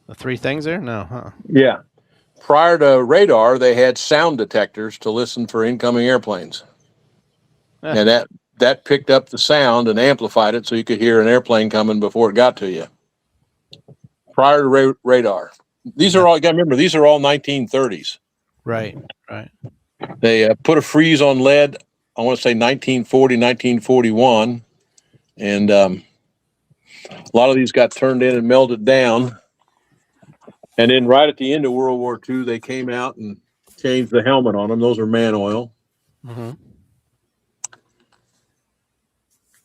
The three things there? No, huh? Yeah. Prior to radar, they had sound detectors to listen for incoming airplanes. Yeah. And that picked up the sound and amplified it so you could hear an airplane coming before it got to you. Prior to radar. These are all, you got to remember, these are all 1930s. Right, right. They put a freeze on lead, I want to say 1940, 1941. And a lot of these got turned in and melted down. And then right at the end of World War II, they came out and changed the helmet on them. Those are man oil. Mm-hmm.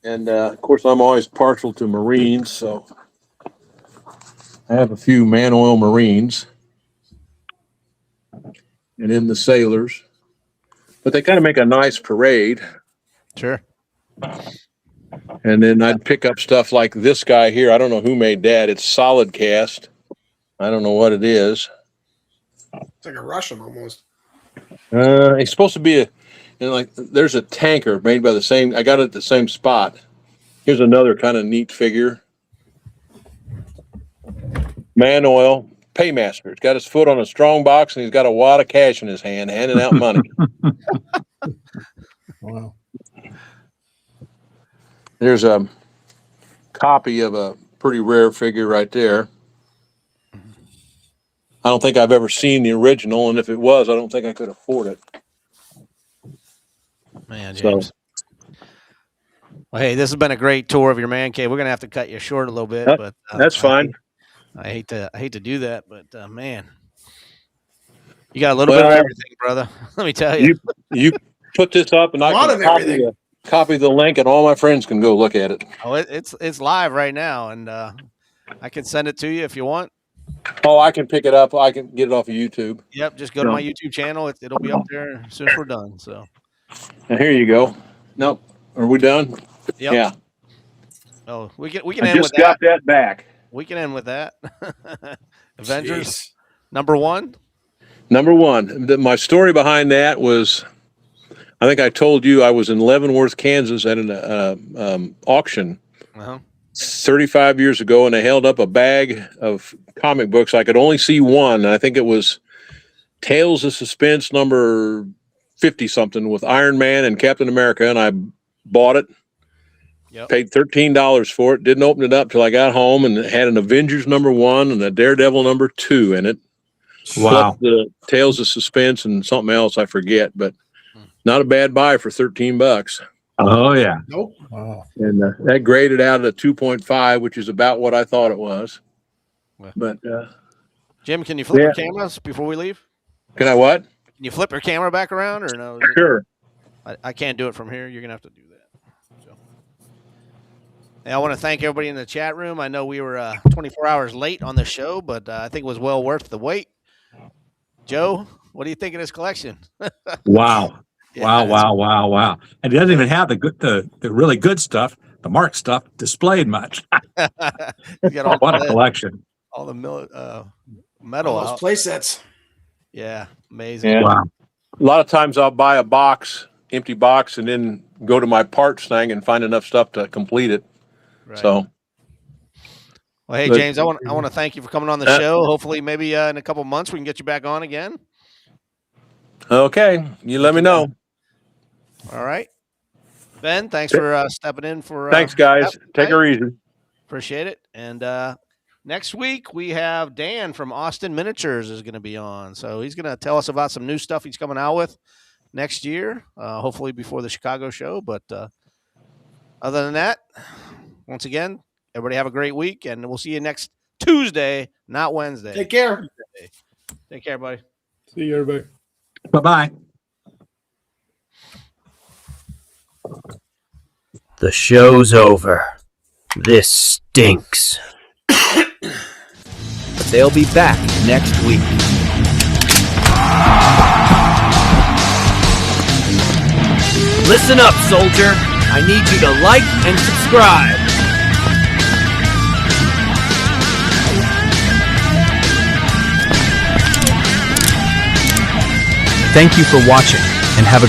And of course, I'm always partial to Marines, so I have a few man oil Marines. And then the sailors. But they kind of make a nice parade. Sure. And then I'd pick up stuff like this guy here. I don't know who made that. It's solid cast. I don't know what it is. It's like a Russian almost. It's supposed to be there's a tanker made by the same, I got it at the same spot. Here's another kind of neat figure. Man oil, paymaster. He's got his foot on a strong box and he's got a wad of cash in his hand, handing out money. Wow. There's a copy of a pretty rare figure right there. I don't think I've ever seen the original, and if it was, I don't think I could afford it. Man, James. Well, hey, this has been a great tour of your man cave. We're gonna have to cut you short a little bit, but that's fine. I hate to do that, but man, you got a little bit of everything, brother. Let me tell you. You put this up, and I can copy the link, and all my friends can go look at it. Oh, it's live right now, and I can send it to you if you want. Oh, I can pick it up. I can get it off of YouTube. Yep, just go to my YouTube channel. It'll be up there as soon as we're done. So, and here you go. Nope. Are we done? Yep. Yeah. Oh, we can I end just with got that. that back. We can end with that. Avengers #1. Number one. My story behind that was, I think I told you I was in Leavenworth, Kansas at an auction 35 years ago, and they held up a bag of comic books. I could only see one. I think it was Tales of Suspense number 50 something with Iron Man and Captain America, and I bought it. Yep. Paid $13 for it. Didn't open it up till I got home, and it had an Avengers #1 and a Daredevil #2 in it. Wow. Plus the Tales of Suspense and something else I forget, but not a bad buy for $13. Oh yeah. Nope. Wow. And that graded out at a 2.5, which is about what I thought it was. But Jim, can you flip your cameras before we leave? Can I what? Can you flip your camera back around, or no? Sure. I can't do it from here. You're gonna have to do that. So, hey, I want to thank everybody in the chat room. I know we were 24 hours late on the show, but I think it was well worth the wait. Joe, what do you think of this collection? Wow. Yeah. Wow. And it doesn't even have the really good stuff, the Mark stuff displayed much. You got What a collection. All the metal. All those play sets. Yeah, amazing. Yeah. Wow. A lot of times I'll buy a box, empty box, and then go to my parts thing and find enough stuff to complete it. Right. So, well, hey, James, I want to thank you for coming on the show. Hopefully, maybe in a couple months we can get you back on again. okay, you let me know. All right, Ben, thanks for stepping in for. Thanks, guys. Take her easy. Appreciate it. And next week we have Dan from Austin Miniatures is going to be on, so he's going to tell us about some new stuff he's coming out with next year, hopefully before the Chicago show. But other than that, once again, everybody have a great week, and we'll see you next Tuesday, not Wednesday. Take care. Take care, buddy. See you, everybody. Bye-bye. The show's over. This stinks. But they'll be back next week. Listen up, soldier. I need you to like and subscribe. Thank you for watching, and have a